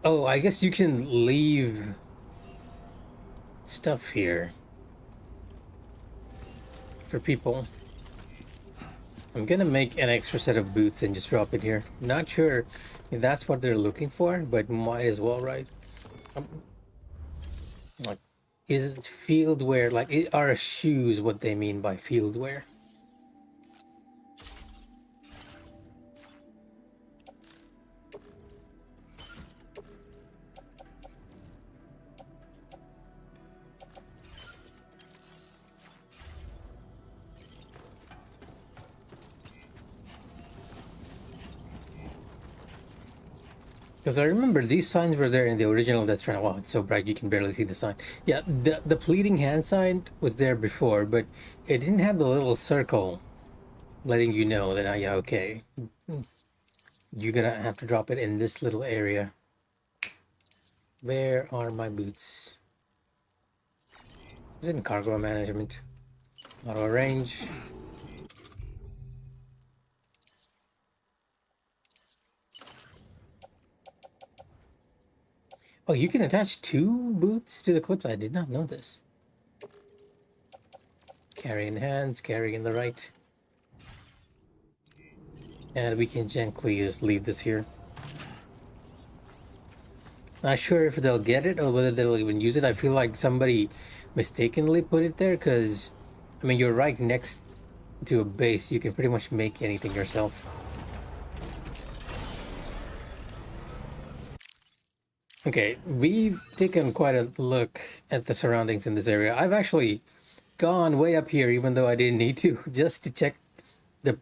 Oh, I guess you can leave stuff here for people. I'm gonna make an extra set of boots and just drop it here. Not sure if that's what they're looking for, but might as well, right? Like, is it field wear? Like, are shoes what they mean by field wear? Because I remember these signs were there in the original Death Stranding. Wow, it's so bright you can barely see the sign. Yeah, the pleading hand sign was there before, but it didn't have the little circle letting you know that, yeah, okay, you're gonna have to drop it in this little area. Where are my boots? It's in cargo management. Auto range. Oh, you can attach 2 boots to the clips? I did not know this. Carry in hands, carry in the right. And we can gently just leave this here. Not sure if they'll get it or whether they'll even use it. I feel like somebody mistakenly put it there because, I mean, you're right next to a base. You can pretty much make anything yourself. Okay, we've taken quite a look at the surroundings in this area. I've actually gone way up here, even though I didn't need to, just to check the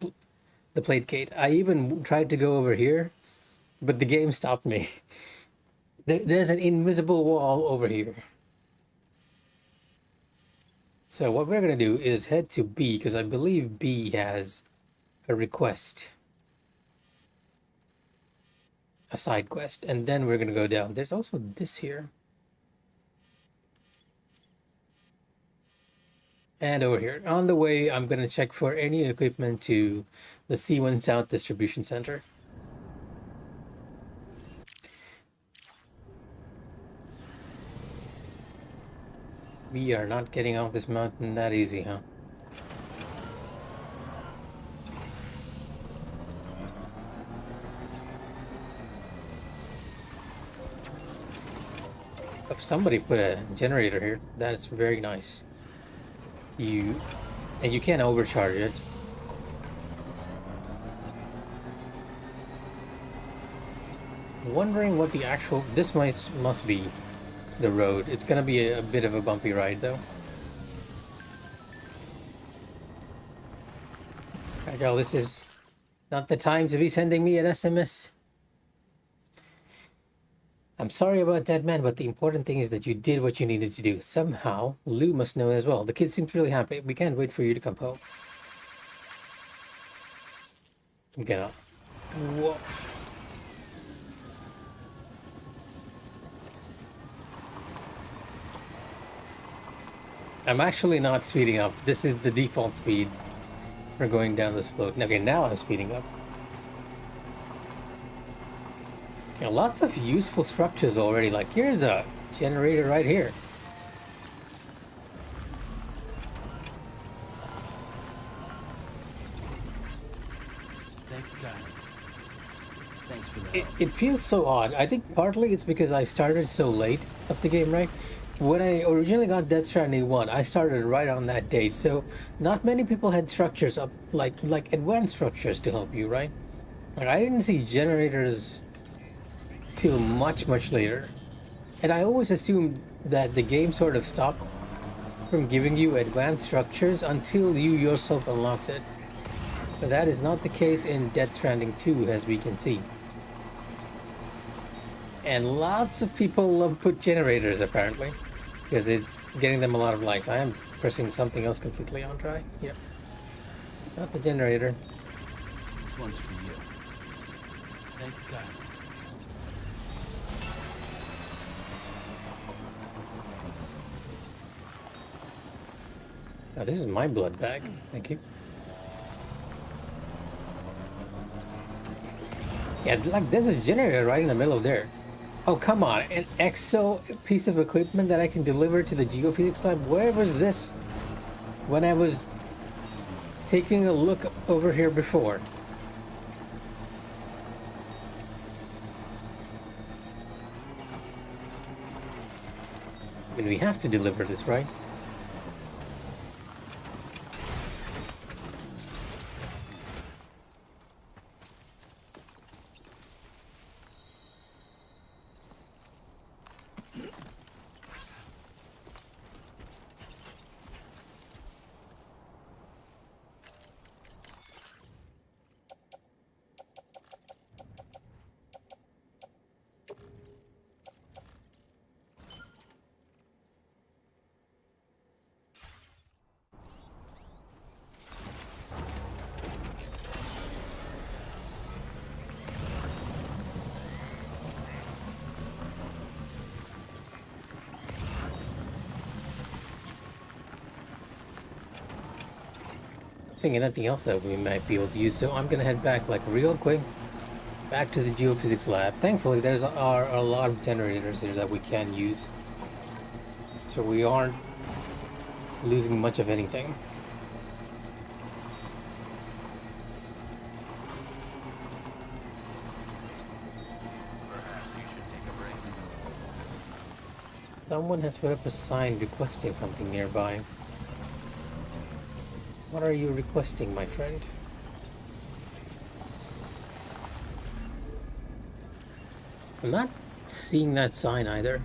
plate gate. I even tried to go over here, but the game stopped me. There's an invisible wall over here. So what we're gonna do is head to B, because I believe B has a request. A side quest, and then we're gonna go down. There's also this here. And over here. On the way, I'm gonna check for any equipment to the C1 South Distribution Center. We are not getting off this mountain that easy, huh? Oh, somebody put a generator here. That's very nice. And you can't overcharge it. Wondering what the actual... This must be the road. It's gonna be a bit of a bumpy ride, though. Alright, y'all, this is not the time to be sending me an SMS. I'm sorry about that, man, but the important thing is that you did what you needed to do. Somehow, Lou must know as well. The kid seems really happy. We can't wait for you to come home. Get up. Whoa. I'm actually not speeding up. This is the default speed for going down this float. Okay, now I'm speeding up. You know, lots of useful structures already. Like, here's a generator right here. Thank you, God. Thanks for that. It feels so odd. I think partly it's because I started so late of the game, right? When I originally got Death Stranding 1, I started right on that date, so not many people had structures up, like advanced structures to help you, right? Like, I didn't see generators till much later. And I always assumed that the game sort of stopped from giving you advanced structures until you yourself unlocked it. But that is not the case in Death Stranding 2, as we can see. And lots of people love put generators, apparently, because it's getting them a lot of likes. I am pressing something else completely on try. Yep. Not the generator. This one's for you. Thank you, God. Now, this is my blood bag. Thank you. Yeah, like, there's a generator right in the middle of there. Oh, come on. An exo piece of equipment that I can deliver to the geophysics lab? Where was this when I was taking a look over here before? I mean, we have to deliver this, right? seeing anything else that we might be able to use, so I'm gonna head back like real quick back to the geophysics lab. Thankfully, there's are a lot of generators here that we can use, so we aren't losing much of anything. Perhaps you should take a break. Someone has put up a sign requesting something nearby. What are you requesting, my friend? I'm not seeing that sign either.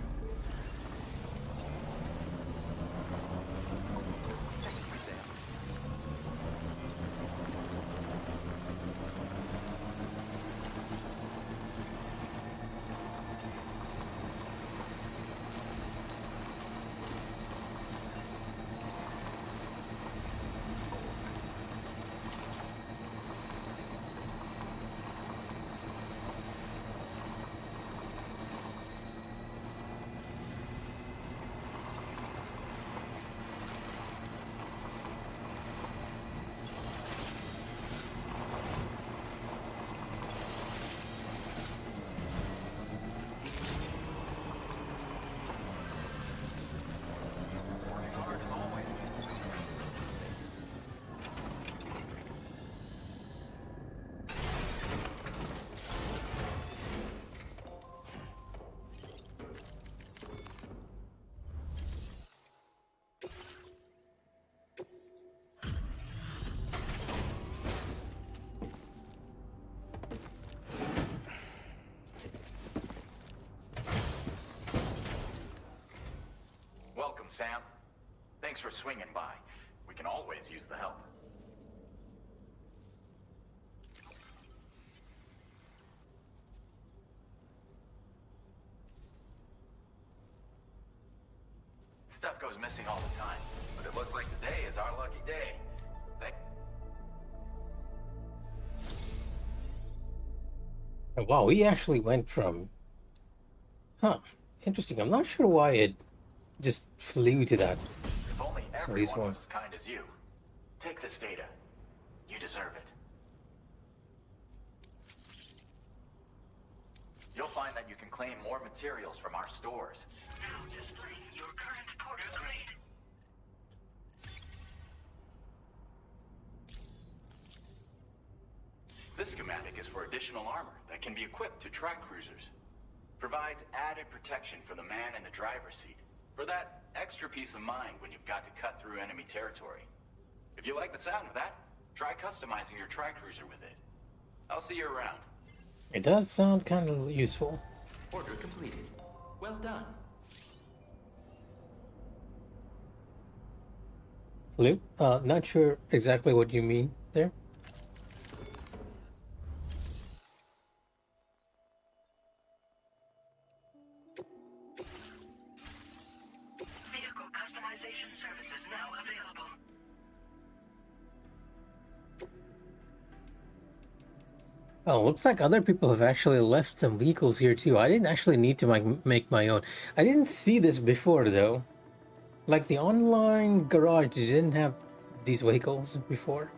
Welcome, Sam. Thanks for swinging by. We can always use the help. Stuff goes missing all the time, but it looks like today is our lucky day. Oh, wow, we actually went from... Huh, interesting. I'm not sure why it just flew to that. If only So everyone he's was as kind as you. Take this data. You deserve it. You'll find that you can claim more materials from our stores. Now displaying your current porter grade. This schematic is for additional armor that can be equipped to track cruisers. Provides added protection for the man in the driver's seat. For that extra peace of mind when you've got to cut through enemy territory. If you like the sound of that, try customizing your tri-cruiser with it. I'll see you around. It does sound kind of useful. Order completed. Well done. Luke, not sure exactly what you mean there. Vehicle customization services now available. Oh, looks like other people have actually left some vehicles here too. I didn't actually need to make my own. I didn't see this before though. Like the online garage didn't have these vehicles before.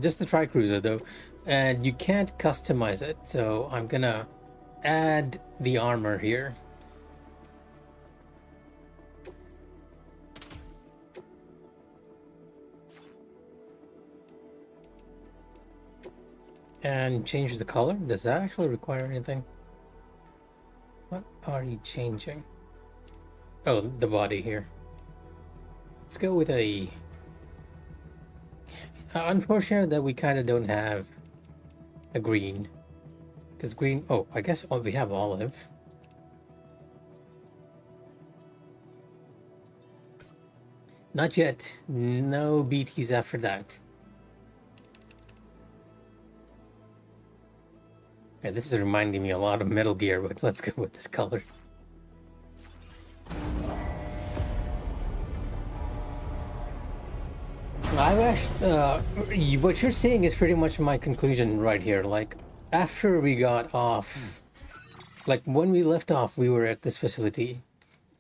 Just the tri-cruiser though, and you can't customize it, so I'm gonna add the armor here. And change the color. Does that actually require anything? What are you changing? Oh, the body here. Let's go with a... unfortunate that we kind of don't have a green. Because green... Oh, I guess we have olive. Not yet. No BTs after that. Yeah, this is reminding me a lot of Metal Gear, but let's go with this color. I've actually, what you're seeing is pretty much my conclusion right here. Like, after we got off, like when we left off, we were at this facility,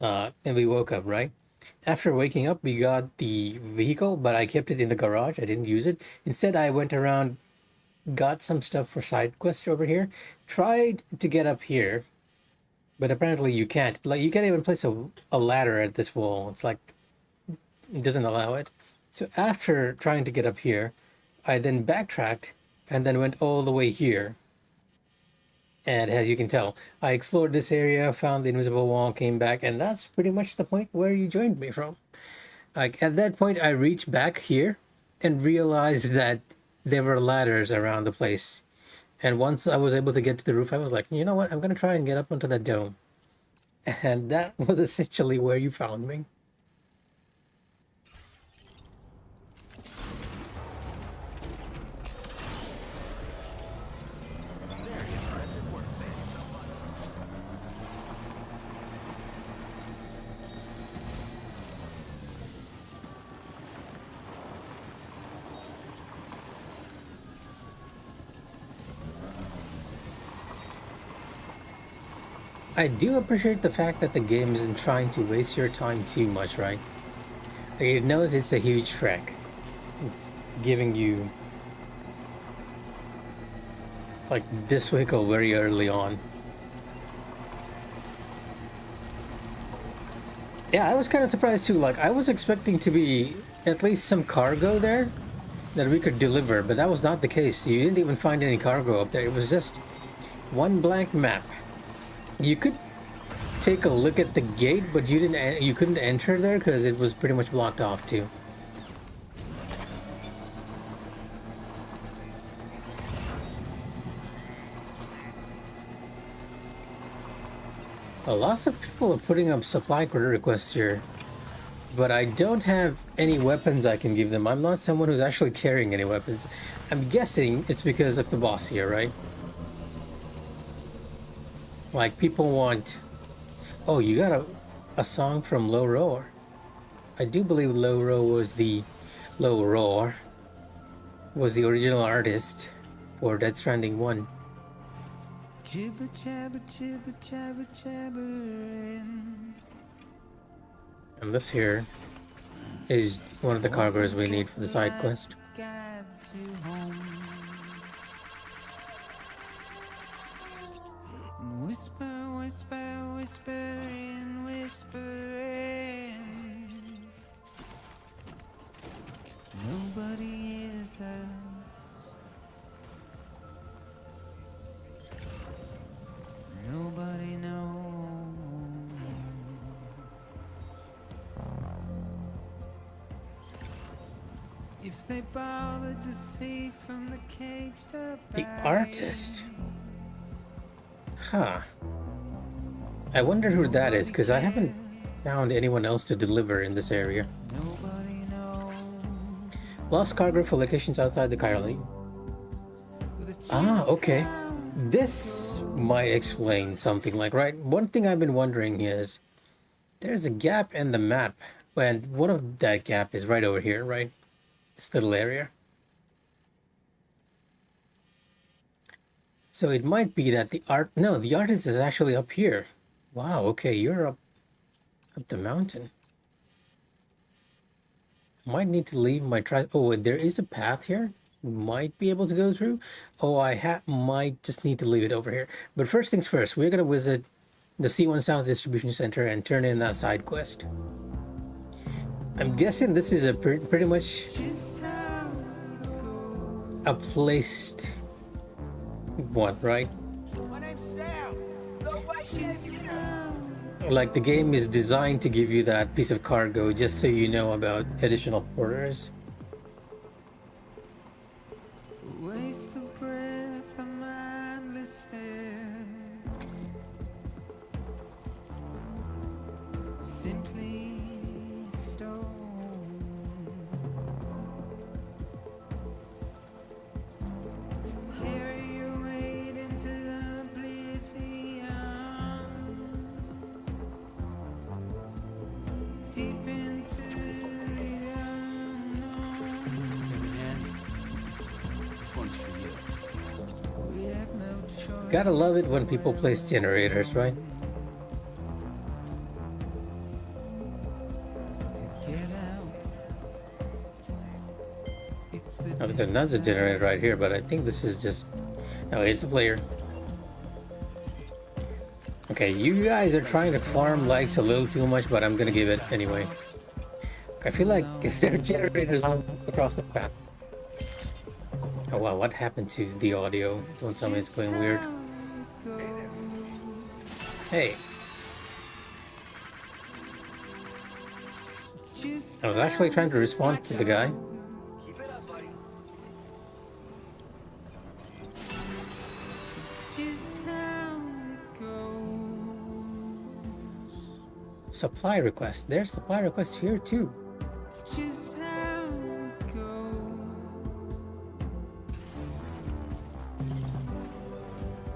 and we woke up, right? After waking up, we got the vehicle, but I kept it in the garage. I didn't use it. Instead, I went around, got some stuff for side quest over here, tried to get up here, but apparently you can't. Like, you can't even place a ladder at this wall. It's like, it doesn't allow it. So after trying to get up here, I then backtracked and then went all the way here. And as you can tell, I explored this area, found the invisible wall, came back, and that's pretty much the point where you joined me from. Like, at that point, I reached back here and realized that there were ladders around the place. And once I was able to get to the roof, I was like, you know what? I'm going to try and get up onto that dome. And that was essentially where you found me. I do appreciate the fact that the game isn't trying to waste your time too much, right? Like, it knows it's a huge trek. It's giving you like this vehicle very early on. Yeah, I was kind of surprised too. Like, I was expecting to be at least some cargo there that we could deliver, but that was not the case. You didn't even find any cargo up there. It was just one blank map. You could take a look at the gate, but you couldn't enter there because it was pretty much blocked off too. Lots of people are putting up supply order requests here, but I don't have any weapons I can give them. I'm not someone who's actually carrying any weapons. I'm guessing it's because of the boss here, right? Like, people want... Oh, you got a song from Low Roar. I do believe Low Roar was the original artist for Death Stranding 1. Jibber jabber jibber jabber jabbering. And this here is one of the cargoes we need for the side quest. Guides you home. Whisper, whisper, whispering, whispering. Nobody is us. Nobody knows. If they bothered to see from the caged up The eyes. artist? Huh. I wonder who that is, because I haven't found anyone else to deliver in this area. Nobody knows. Lost cargo for locations outside the colony. Ah, okay. This might explain something, like, right? One thing I've been wondering is, there's a gap in the map, and one of that gap is right over here, right? This little area. So it might be that the artist is actually up here. Wow, okay, you're up the mountain. Might need to leave my tri- Oh, there is a path here. Might be able to go through. Oh, might just need to leave it over here. But first things first, we're gonna visit the C1 South Distribution Center and turn in that side quest. I'm guessing this is a pretty much a placed one, right? My name's Sam. Look right there, you Like, the game is designed to give you that piece of cargo just so you know about additional porters. Waste of breath, a mindless stare. Simply stone. To carry your weight into oblivion. Deep into the unknown. This one's for you. We had no choice. Gotta love it when people place generators, right? there's another generator right here, but I think this is just... No, it's the player. Okay, you guys are trying to farm likes a little too much, but I'm gonna give it anyway. I feel like there are generators all across the path. Oh wow, what happened to the audio? Don't tell me it's going weird. Hey. I was actually trying to respond to the guy. Keep it up, buddy. Just how it goes. Supply request. There's supply requests here too. It's just how it goes.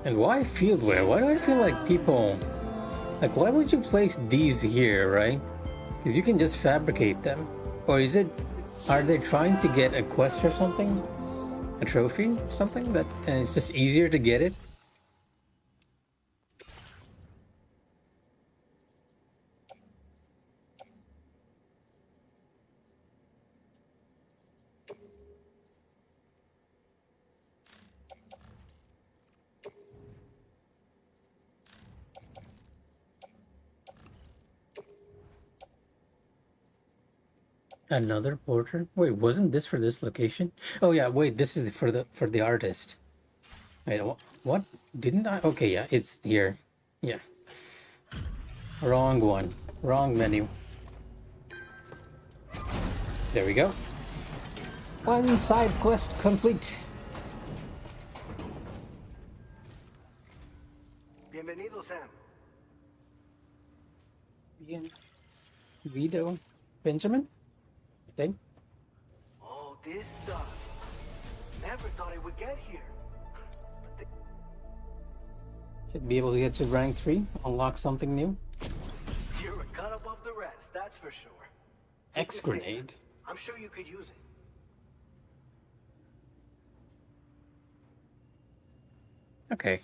And why fieldware? Why do I feel like people... Like, why would you place these here, right? Because you can just fabricate them. Or is it... Are they trying to get a quest or something? A trophy? Something? That, and it's just easier to get it? Another portrait? Wait, wasn't this for this location? Oh yeah, wait, this is for the artist. Wait, what? Didn't I? Okay, yeah, it's here. Yeah. Wrong one. Wrong menu. There we go. One side quest complete. Bienvenido, Sam. Bien. Vito Benjamin? I think. Oh, this stuff. Never thought it would get here. But Should be able to get to rank 3, unlock something new. you're a cut above the rest, that's for sure. Take X this thing. grenade. I'm sure you could use it. Okay.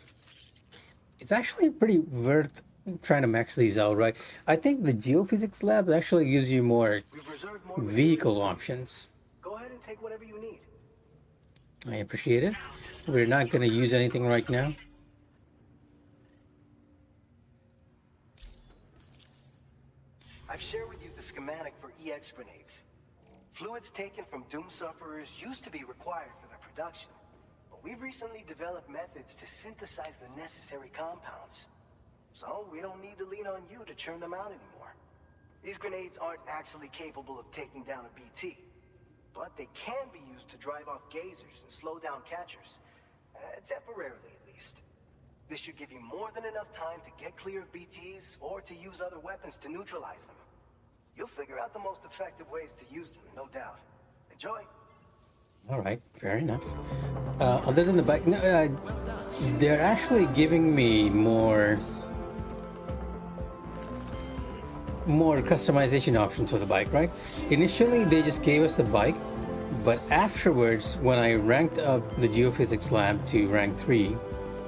It's actually pretty worth trying to max these out, right? I think the geophysics lab actually gives you more We've reserved more vehicle materials. options. Go ahead and take whatever you need. I appreciate it. We're not going to use anything right now. I've shared with you the schematic for EX grenades. Fluids taken from Doom sufferers used to be required for their production, but we've recently developed methods to synthesize the necessary compounds. So we don't need to lean on you to churn them out anymore. These grenades aren't actually capable of taking down a BT, but they can be used to drive off gazers and slow down catchers. Temporarily, at least. This should give you more than enough time to get clear of BTs or to use other weapons to neutralize them. You'll figure out the most effective ways to use them, no doubt. Enjoy. All right, fair enough. Other than the bike, no, they're actually giving me more customization options for the bike, right? Initially, they just gave us the bike, but afterwards, when I ranked up the geophysics lab to rank 3,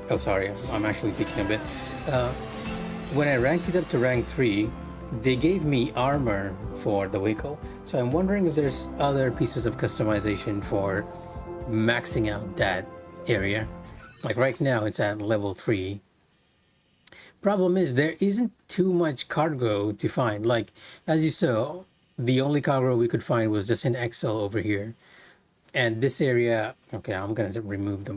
oh sorry, I'm actually peeking a bit. When I ranked it up to rank 3, they gave me armor for the vehicle. So I'm wondering if there's other pieces of customization for maxing out that area. Like right now, it's at level 3. Problem is, there isn't too much cargo to find. Like, as you saw, the only cargo we could find was just an XL over here. And this area, okay, I'm going to remove the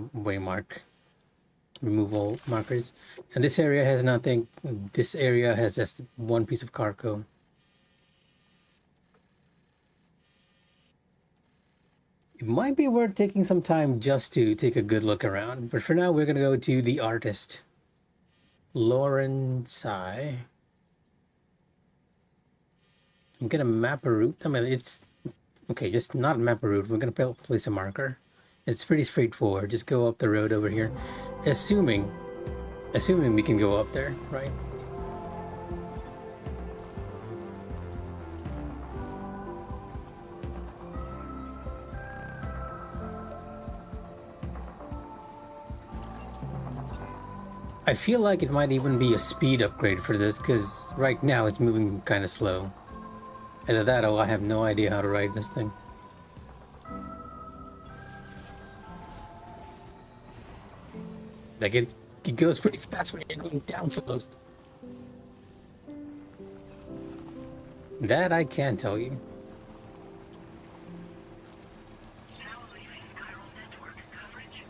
removal markers. And this area has nothing. This area has just one piece of cargo. It might be worth taking some time just to take a good look around. But for now, we're going to go to the artist. Lawrence I. I'm gonna map a route. I mean, it's okay, just not map a route. We're gonna place a marker. It's pretty straightforward. Just go up the road over here, assuming we can go up there, right? I feel like it might even be a speed upgrade for this, because right now it's moving kind of slow. Either that or I have no idea how to ride this thing. Like it goes pretty fast when you're going down so close. That I can tell you. Now leaving chiral network coverage.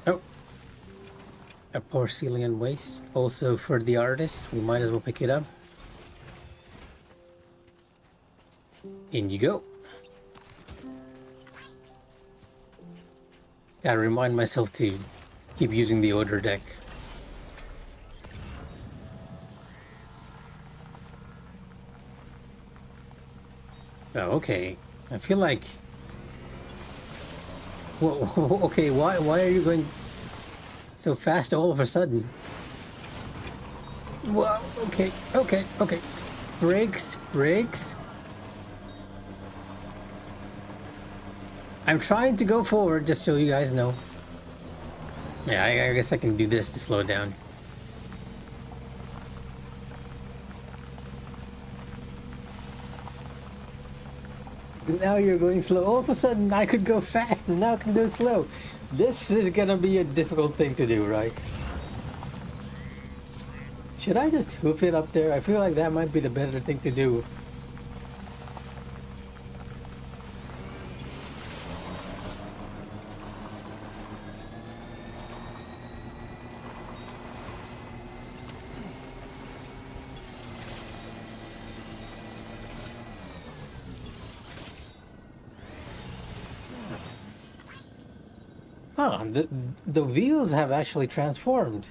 Oh. A porcelain waste. Also for the artist. We might as well pick it up. In you go. Gotta remind myself to keep using the odor deck. Oh, okay. I feel like... Whoa, okay, why are you going so fast all of a sudden? Whoa, okay. Brakes. I'm trying to go forward, just so you guys know. Yeah, I guess I can do this to slow it down. Now you're going slow. All of a sudden, I could go fast, and now I can go slow. This is gonna be a difficult thing to do, right? Should I just hoof it up there? I feel like that might be the better thing to do. Huh, the wheels have actually transformed.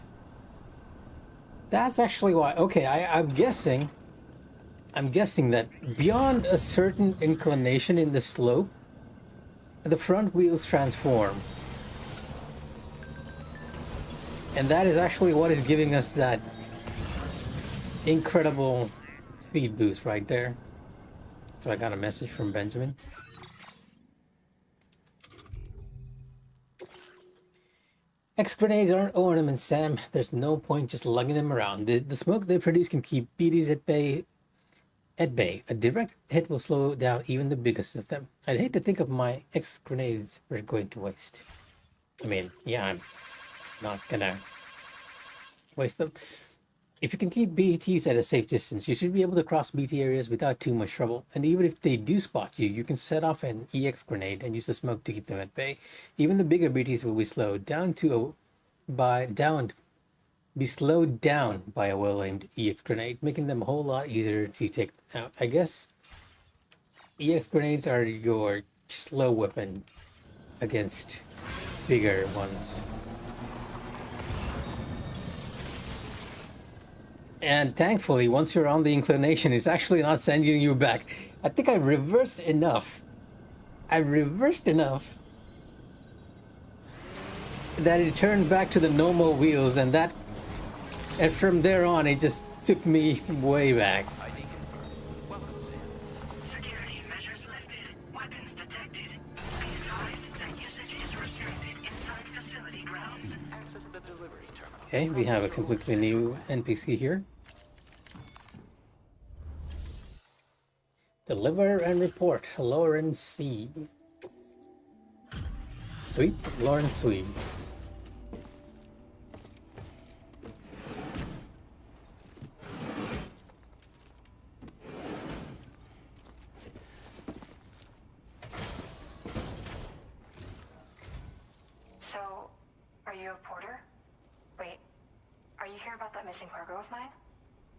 That's actually why. Okay, I'm guessing that beyond a certain inclination in the slope, the front wheels transform. And that is actually what is giving us that incredible speed boost right there. So I got a message from Benjamin. X grenades aren't ornaments, Sam. There's no point just lugging them around. The smoke they produce can keep BDs at bay. A direct hit will slow down even the biggest of them. I'd hate to think of my X grenades were going to waste. I mean, yeah, I'm not gonna waste them. If you can keep BTs at a safe distance, you should be able to cross BT areas without too much trouble. And even if they do spot you, you can set off an EX grenade and use the smoke to keep them at bay. Even the bigger BTs will be slowed down be slowed down by a well-aimed EX grenade, making them a whole lot easier to take out. I guess EX grenades are your slow weapon against bigger ones. And thankfully, once you're on the inclination, it's actually not sending you back. I think I reversed enough that it turned back to the normal wheels, and from there on, it just took me way back. Security measures lifted. Weapons detected. Be advised that usage is restricted inside facility grounds. Access the delivery terminal. Okay, we have a completely new NPC here. Deliver and report, Lawrence C. Sweet, Lawrence Sweet. So, are you a porter? Wait, are you here about that missing cargo of mine?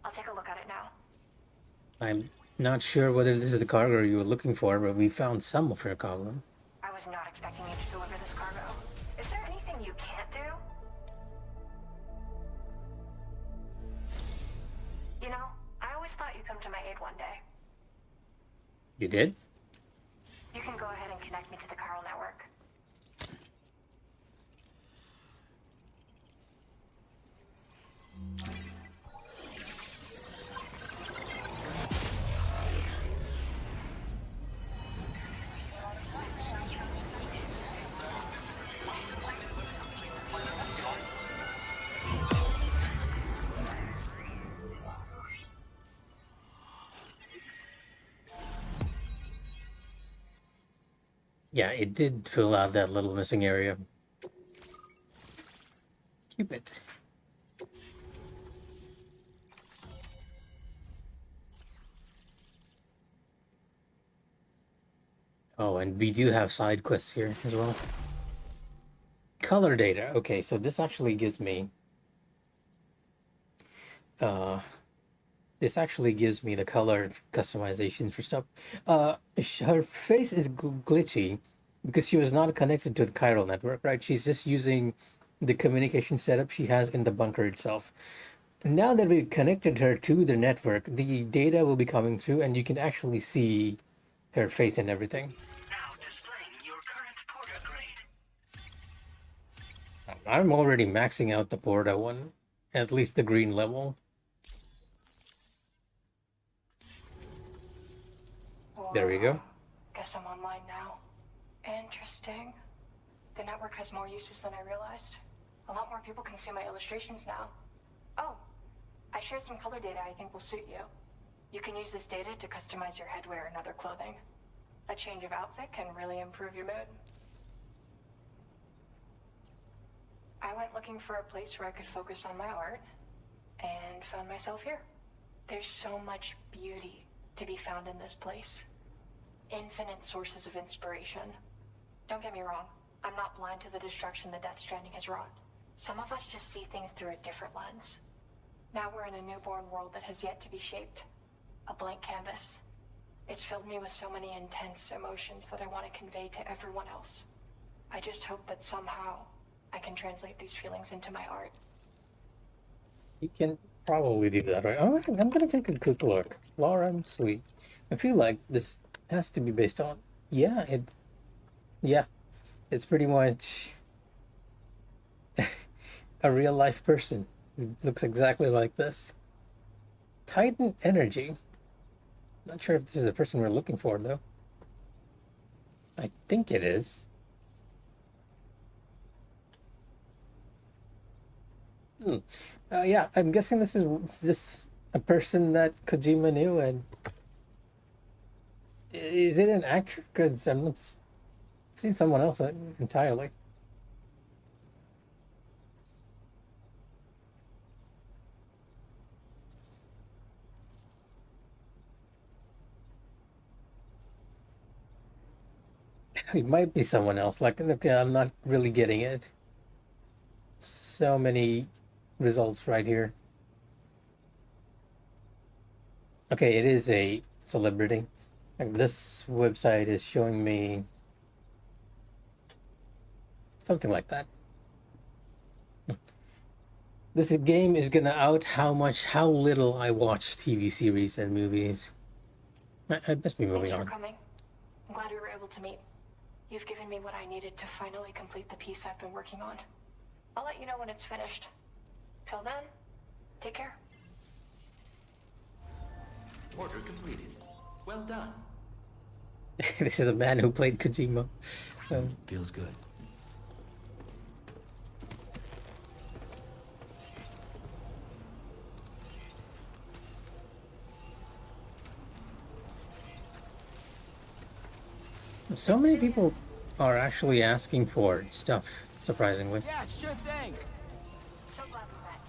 I'll take a look at it now. I'm not sure whether this is the cargo you were looking for, but we found some of your cargo. I was not expecting you to deliver this cargo. Is there anything you can't do? You know, I always thought you'd come to my aid one day. You did? You can go ahead and connect me to the chiral network. Yeah, it did fill out that little missing area. Cupid. Oh, and we do have side quests here as well. Color data. Okay, so this actually gives me uh the color customization for stuff. Her face is glitchy because she was not connected to the chiral network, right? She's just using the communication setup she has in the bunker itself. Now that we've connected her to the network, the data will be coming through and you can actually see her face and everything. Now displaying your current Porter grade. I'm already maxing out the Porta one, at least the green level. There we go. Guess I'm online now. Interesting. The network has more uses than I realized. A lot more people can see my illustrations now. Oh, I shared some color data I think will suit you. You can use this data to customize your headwear and other clothing. A change of outfit can really improve your mood. I went looking for a place where I could focus on my art, and found myself here. There's so much beauty to be found in this place. Infinite sources of inspiration. Don't get me wrong, I'm not blind to the destruction that Death Stranding has wrought. Some of us just see things through a different lens. Now we're in a newborn world that has yet to be shaped. A blank canvas. It's filled me with so many intense emotions that I want to convey to everyone else. I just hope that somehow I can translate these feelings into my art. You can probably do that, right? Oh, I'm gonna take a quick look. Lauren, sweet. I feel like this has to be based on. Yeah, it's pretty much a real life person who looks exactly like this. Titan Energy. Not sure if this is the person we're looking for, though. I think it is. Yeah, I'm guessing this is just a person that Kojima knew, and is it an actor? Because I'm not seeing someone else entirely. It might be someone else. Like, okay, I'm not really getting it. So many results right here. Okay, it is a celebrity. Like, this website is showing me something like that. This game is gonna out how little I watch TV series and movies. I best be moving Thanks for on. coming. I'm glad we were able to meet. You've given me what I needed to finally complete the piece I've been working on. I'll let you know when it's finished. Till then, take care. Order completed. Well done. This is the man who played Kojima. Feels good. So many people are actually asking for stuff, surprisingly. Yeah, sure thing. So glad we met.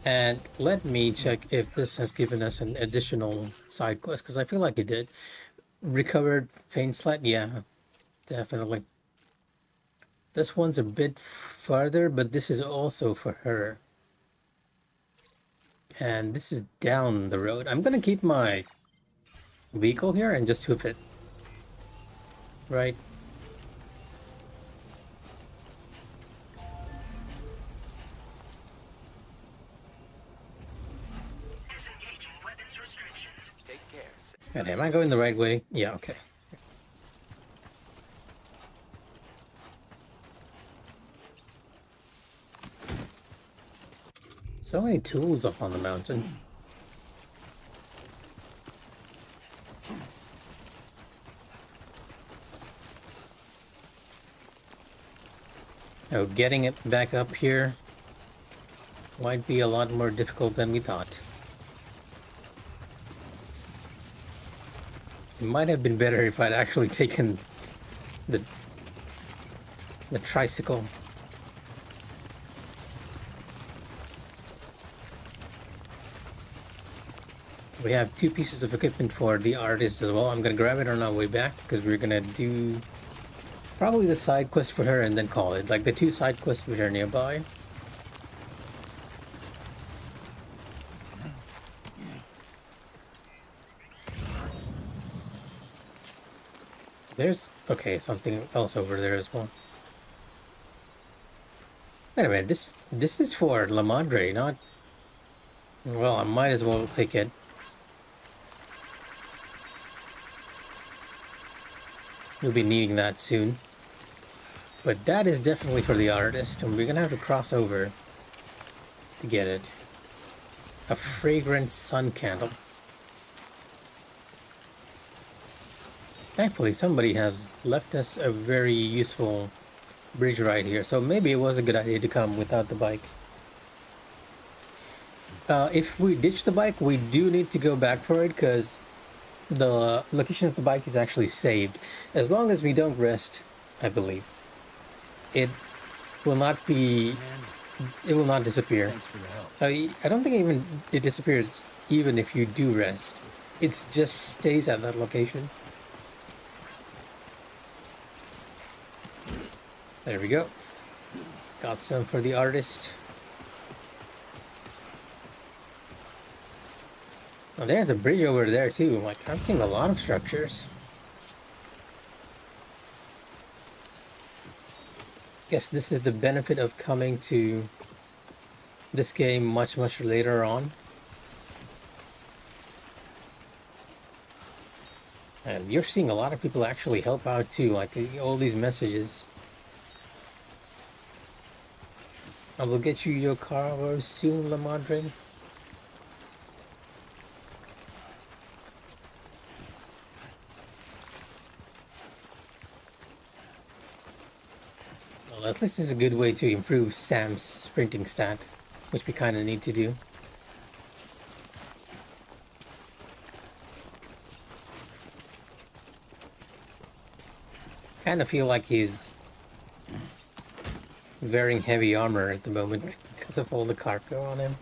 And let me check if this has given us an additional side quest, because I feel like it did. Recovered paint slide? Yeah, definitely. This one's a bit farther, but this is also for her. And this is down the road. I'm gonna keep my vehicle here and just hoof it. Right. Disengaging weapons restrictions. Take care. And am I going the right way? Yeah, okay. So many tools up on the mountain. Oh, getting it back up here might be a lot more difficult than we thought. It might have been better if I'd actually taken the tricycle. We have 2 pieces of equipment for the artist as well. I'm gonna grab it on our way back because we're gonna do probably the side quest for her and then call it. Like the 2 side quests which are nearby. There's okay, something else over there as well. Wait a minute, this is for La Madre, not. Well, I might as well take it. We'll be needing that soon. But that is definitely for the artist, and we're gonna have to cross over to get it. A fragrant sun candle. Thankfully, somebody has left us a very useful bridge right here, so maybe it was a good idea to come without the bike. If we ditch the bike, we do need to go back for it, because the location of the bike is actually saved. As long as we don't rest, I believe, it will not be... It will not disappear. Thanks for your help. I don't think even it disappears even if you do rest. It just stays at that location. There we go. Got some for the artist. Oh, there's a bridge over there too. Like, I'm seeing a lot of structures. Guess this is the benefit of coming to this game much later on. And you're seeing a lot of people actually help out too, like all these messages. I will get you your car soon, La Madre. Well, at least it's a good way to improve Sam's sprinting stat, which we kind of need to do. Kind of feel like he's wearing heavy armor at the moment because of all the cargo on him.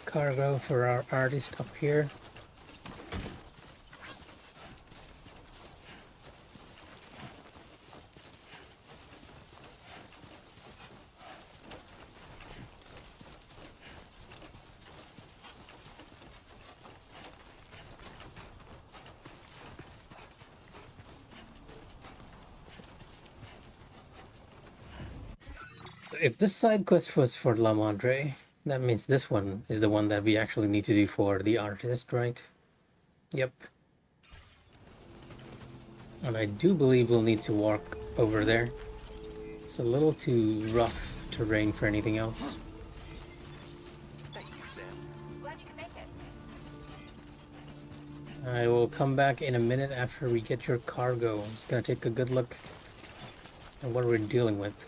Cargo for our artist up here. If this side quest was for La Madre, that means this one is the one that we actually need to do for the artist, right? Yep. And I do believe we'll need to walk over there. It's a little too rough terrain for anything else. Thank you, Sam. Glad you could make it. I will come back in a minute after we get your cargo. I'm just gonna take a good look at what we're dealing with.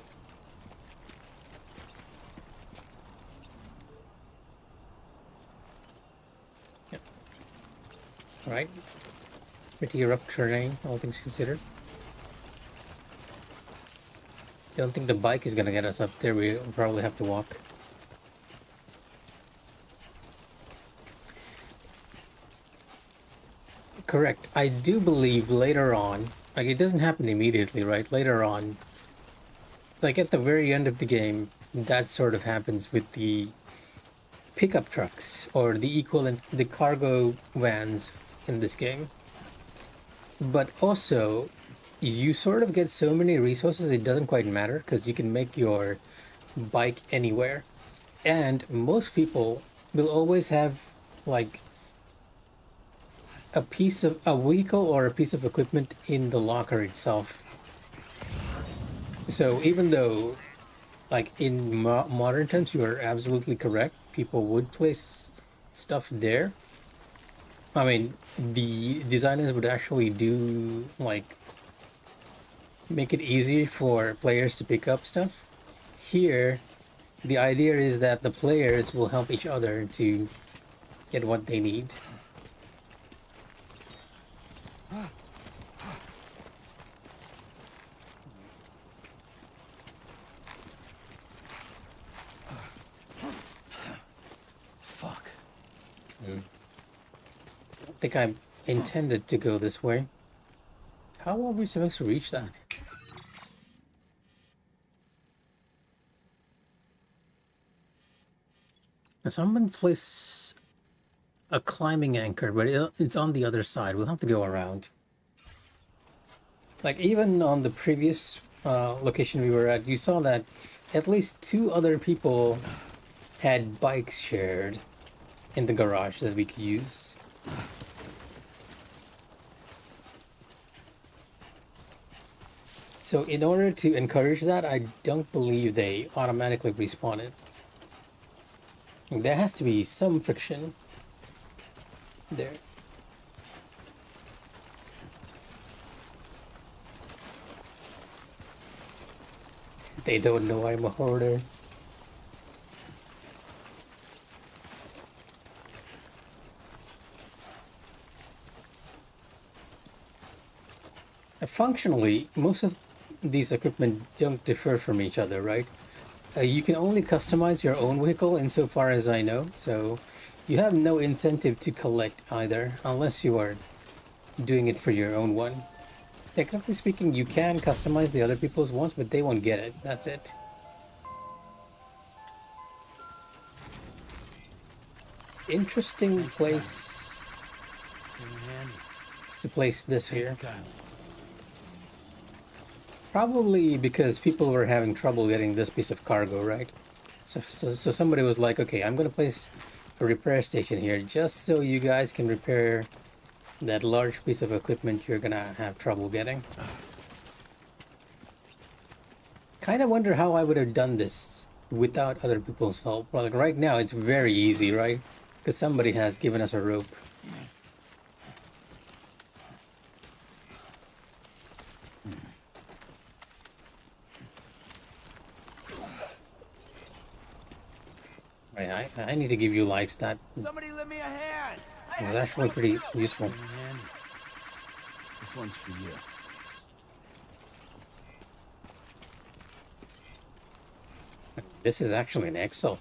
Right, pretty rough terrain, all things considered. Don't think the bike is gonna get us up there. We'll probably have to walk. Correct. I do believe later on, like it doesn't happen immediately, right? Later on, like at the very end of the game, that sort of happens with the pickup trucks or the equivalent, the cargo vans in this game. But also, you sort of get so many resources it doesn't quite matter because you can make your bike anywhere, and most people will always have like a piece of a vehicle or a piece of equipment in the locker itself. So even though like in modern times you are absolutely correct, people would place stuff there. I mean, the designers would actually do like make it easier for players to pick up stuff. Here, the idea is that the players will help each other to get what they need. Fuck. I think I intended to go this way. How are we supposed to reach that? Now someone placed a climbing anchor, but it's on the other side. We'll have to go around. Like even on the previous location we were at, you saw that at least 2 other people had bikes shared in the garage that we could use. So in order to encourage that, I don't believe they automatically respawn it. There has to be some friction there. They don't know I'm a hoarder. Functionally, most of these equipment don't differ from each other, right? You can only customize your own vehicle insofar as I know, so you have no incentive to collect either, unless you are doing it for your own one. Technically speaking, you can customize the other people's ones, but they won't get it. That's it. Interesting place to place this here. Probably because people were having trouble getting this piece of cargo, right? So somebody was like, okay, I'm going to place a repair station here just so you guys can repair that large piece of equipment you're going to have trouble getting. Kind of wonder how I would have done this without other people's help. Well, like right now, it's very easy, right? Because somebody has given us a rope. I need to give you likes. That Somebody lend me a hand. was actually pretty useful. This one's for you. This is actually an Excel.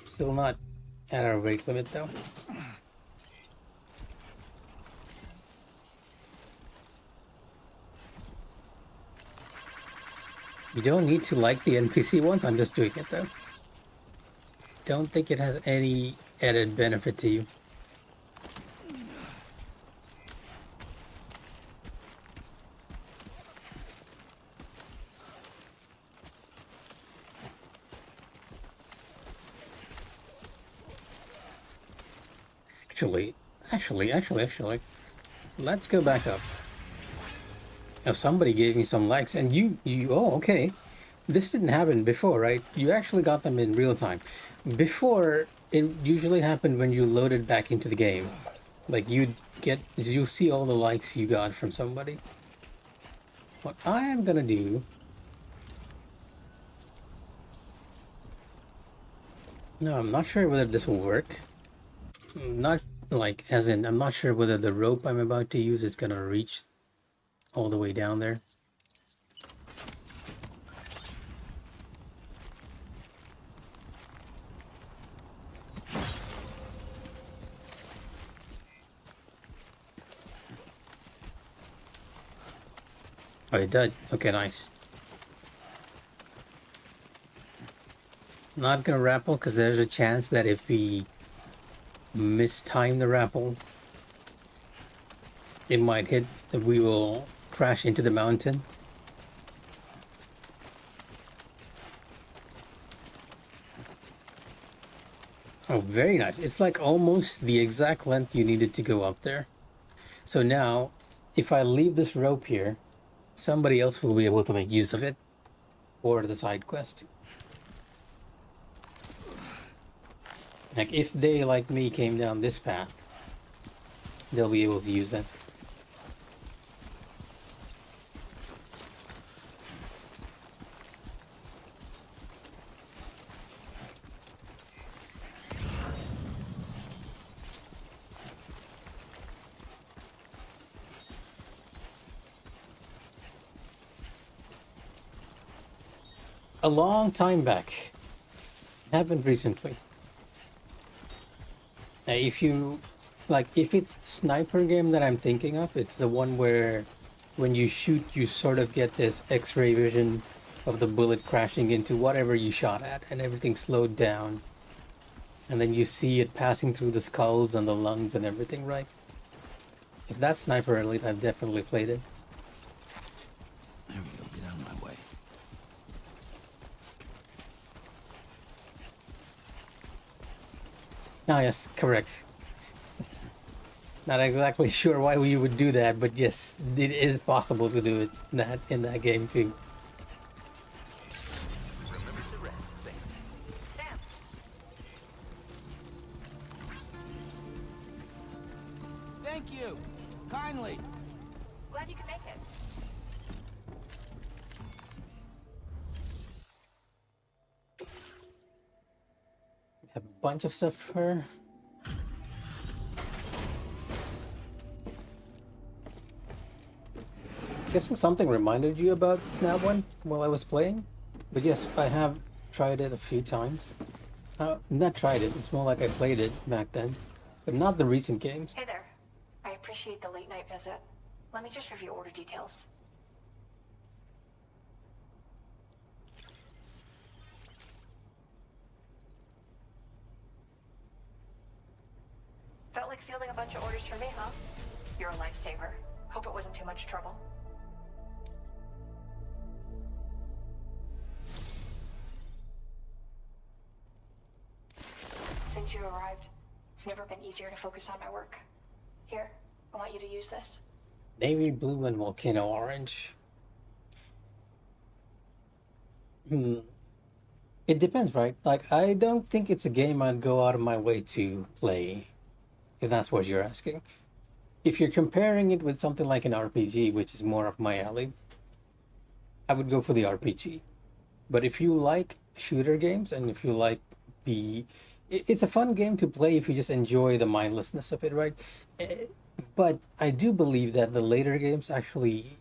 Still not at our weight limit though. You don't need to like the NPC ones, I'm just doing it though. Don't think it has any added benefit to you. Actually, let's go back up. Now somebody gave me some likes, and oh, okay. This didn't happen before, right? You actually got them in real time. Before, it usually happened when you loaded back into the game. Like you'll see all the likes you got from somebody. What I am gonna do... No, I'm not sure whether this will work. Not like, as in, I'm not sure whether the rope I'm about to use is gonna reach all the way down there. Oh, it did. Okay, nice. Not gonna rappel because there's a chance that if we mistime the rappel, it might hit, we will crash into the mountain. Oh, very nice. It's like almost the exact length you needed to go up there. So now, if I leave this rope here, somebody else will be able to make use of it. or the side quest. Like if they, like me, came down this path, they'll be able to use it. A long time back. Happened recently. If you like, if it's the sniper game that I'm thinking of, it's the one where when you shoot, you sort of get this X-ray vision of the bullet crashing into whatever you shot at, and everything slowed down. And then you see it passing through the skulls and the lungs and everything, right? If that's Sniper Elite, I've definitely played it. There we go. Get out of my way. Ah, yes, correct. Not exactly sure why you would do that, but yes, it is possible to do it in that game too. Remember to rest, Sam. Sam, Thank you. Kindly. glad you could make it. We have a bunch of stuff for her. Guessing something reminded you about that one while I was playing, but yes, I have tried it a few times. Not tried it, it's more like I played it back then, but not the recent games. Hey there. I appreciate the late night visit. Let me just review order details. Felt like fielding a bunch of orders for me, huh? You're a lifesaver. Hope it wasn't too much trouble. Since you arrived, it's never been easier to focus on my work. Here, I want you to use this. Navy blue and volcano orange. It depends, right? Like, I don't think it's a game I'd go out of my way to play, if that's what you're asking. If you're comparing it with something like an RPG, which is more up my alley, I would go for the RPG. But if you like shooter games and if you like it's a fun game to play if you just enjoy the mindlessness of it, right? But I do believe that the later games actually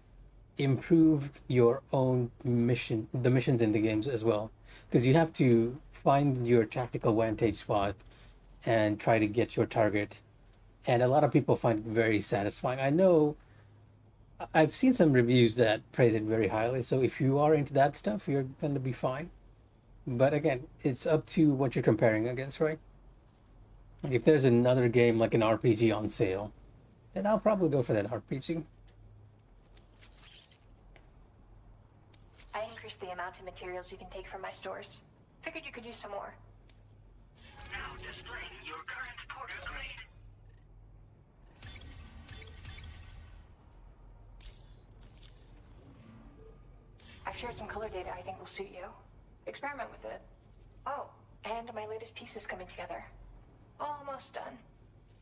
improved your own the missions in the games as well, because you have to find your tactical vantage spot and try to get your target, and a lot of people find it very satisfying. I know I've seen some reviews that praise it very highly, so if you are into that stuff, you're going to be fine. But again, it's up to what you're comparing against, right? Like if there's another game like an RPG on sale, then I'll probably go for that RPG. I increased the amount of materials you can take from my stores. Figured you could use some more. Now displaying your current porter grade. I've shared some color data I think will suit you. Experiment with it. Oh, and my latest piece is coming together. Almost done.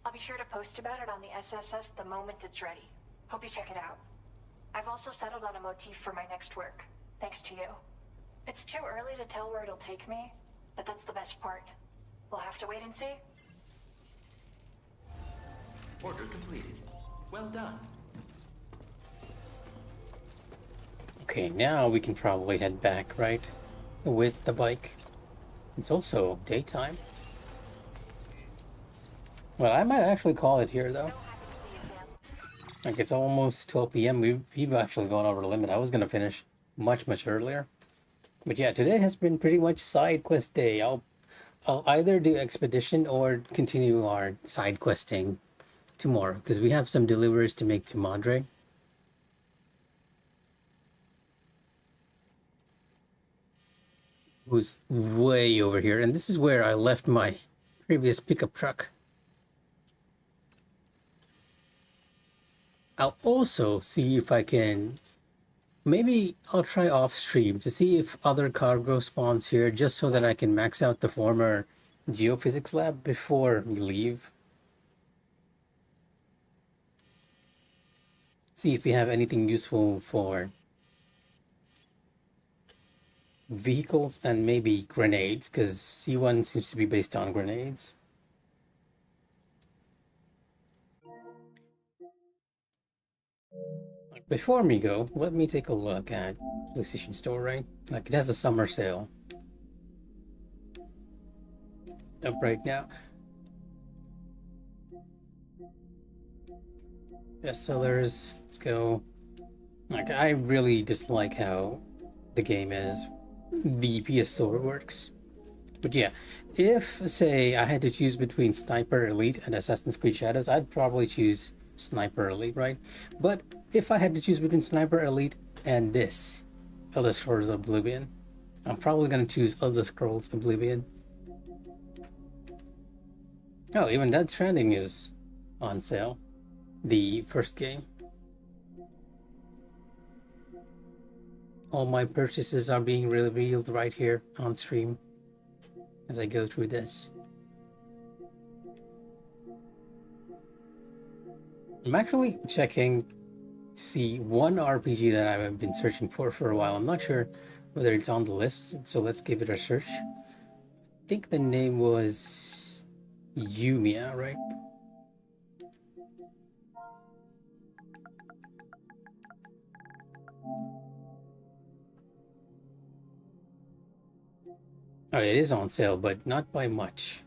I'll be sure to post about it on the SSS the moment it's ready. Hope you check it out. I've also settled on a motif for my next work, thanks to you. It's too early to tell where it'll take me, but that's the best part. We'll have to wait and see. Order completed. Well done. Okay, now we can probably head back, right? With the bike. It's also daytime. Well, I might actually call it here, though. So happy to see you, Sam. Like, it's almost 12 p.m. We've actually gone over the limit. I was going to finish much earlier. But yeah, today has been pretty much side quest day. I'll either do expedition or continue our side questing tomorrow, because we have some deliveries to make to Madre. Who's way over here, and this is where I left my previous pickup truck. I'll also see if I can Maybe I'll try off stream to see if other cargo spawns here, just so that I can max out the former geophysics lab before we leave. See if we have anything useful for vehicles and maybe grenades, because C1 seems to be based on grenades. Before we go, let me take a look at PlayStation Store, right? Like, it has a summer sale up right now. Best sellers, let's go. Like, I really dislike how the game is. The PS Store works. But yeah, if, say, I had to choose between Sniper Elite and Assassin's Creed Shadows, I'd probably choose Sniper Elite, right? But if I had to choose between Sniper Elite and this, Elder Scrolls Oblivion, I'm probably going to choose Elder Scrolls Oblivion. Oh, even Dead Stranding is on sale. The first game. All my purchases are being revealed right here on stream as I go through this. I'm actually checking to see one RPG that I've been searching for a while. I'm not sure whether it's on the list, so let's give it a search. I think the name was Yumia, right? Oh, it is on sale, but not by much.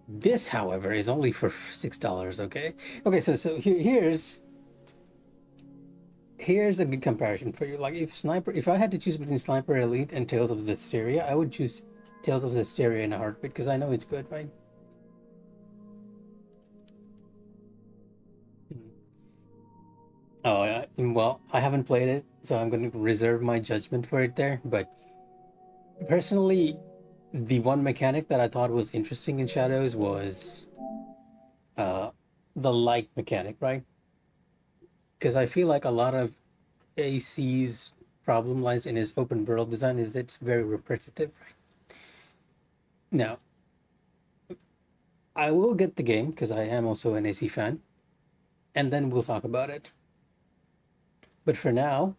This, however, is only for $6. Okay. Okay. So here's a good comparison for you. Like, if I had to choose between Sniper Elite and Tales of Zestiria, I would choose Tales of Zestiria in a heartbeat because I know it's good, right? Oh, yeah. Well, I haven't played it, so I'm going to reserve my judgment for it there. But personally, the one mechanic that I thought was interesting in Shadows was the light mechanic, right? Because I feel like a lot of AC's problem lies in his open world design is that it's very repetitive, right? Now, I will get the game because I am also an AC fan, and then we'll talk about it. But for now,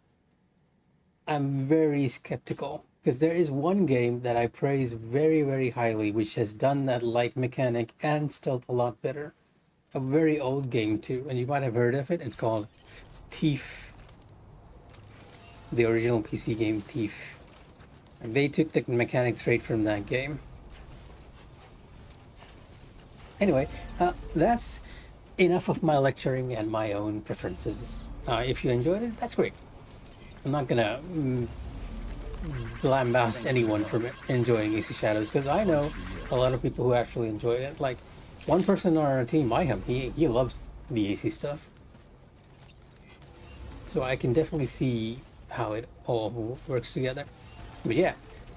I'm very skeptical because there is one game that I praise very, very highly, which has done that light mechanic and stealth a lot better. A very old game too, and you might have heard of it. It's called Thief, the original PC game Thief. And they took the mechanics straight from that game. Anyway, that's enough of my lecturing and my own preferences. If you enjoyed it, that's great. I'm not gonna lambast anyone for enjoying AC Shadows because I know a lot of people who actually enjoy it. Like one person on our team, Mayhem, he loves the AC stuff. So I can definitely see how it all works together. But yeah,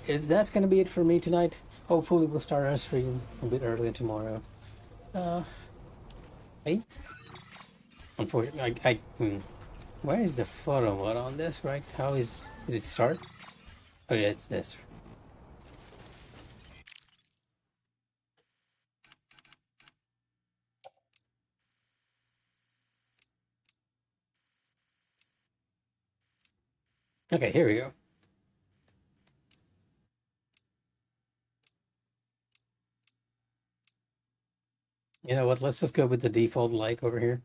that's gonna be it for me tonight. Hopefully we'll start our stream a bit earlier tomorrow. Hey? Unfortunately, where is the photo mode on this, right? How is it start? Oh yeah, it's this. Okay, here we go. You know what? Let's just go with the default like over here.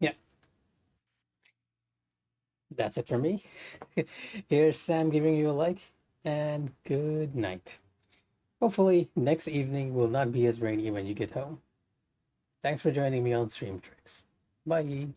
Yeah. That's it for me. Here's Sam giving you a like, and good night. Hopefully, next evening will not be as rainy when you get home. Thanks for joining me on Stream Tricks. Bye.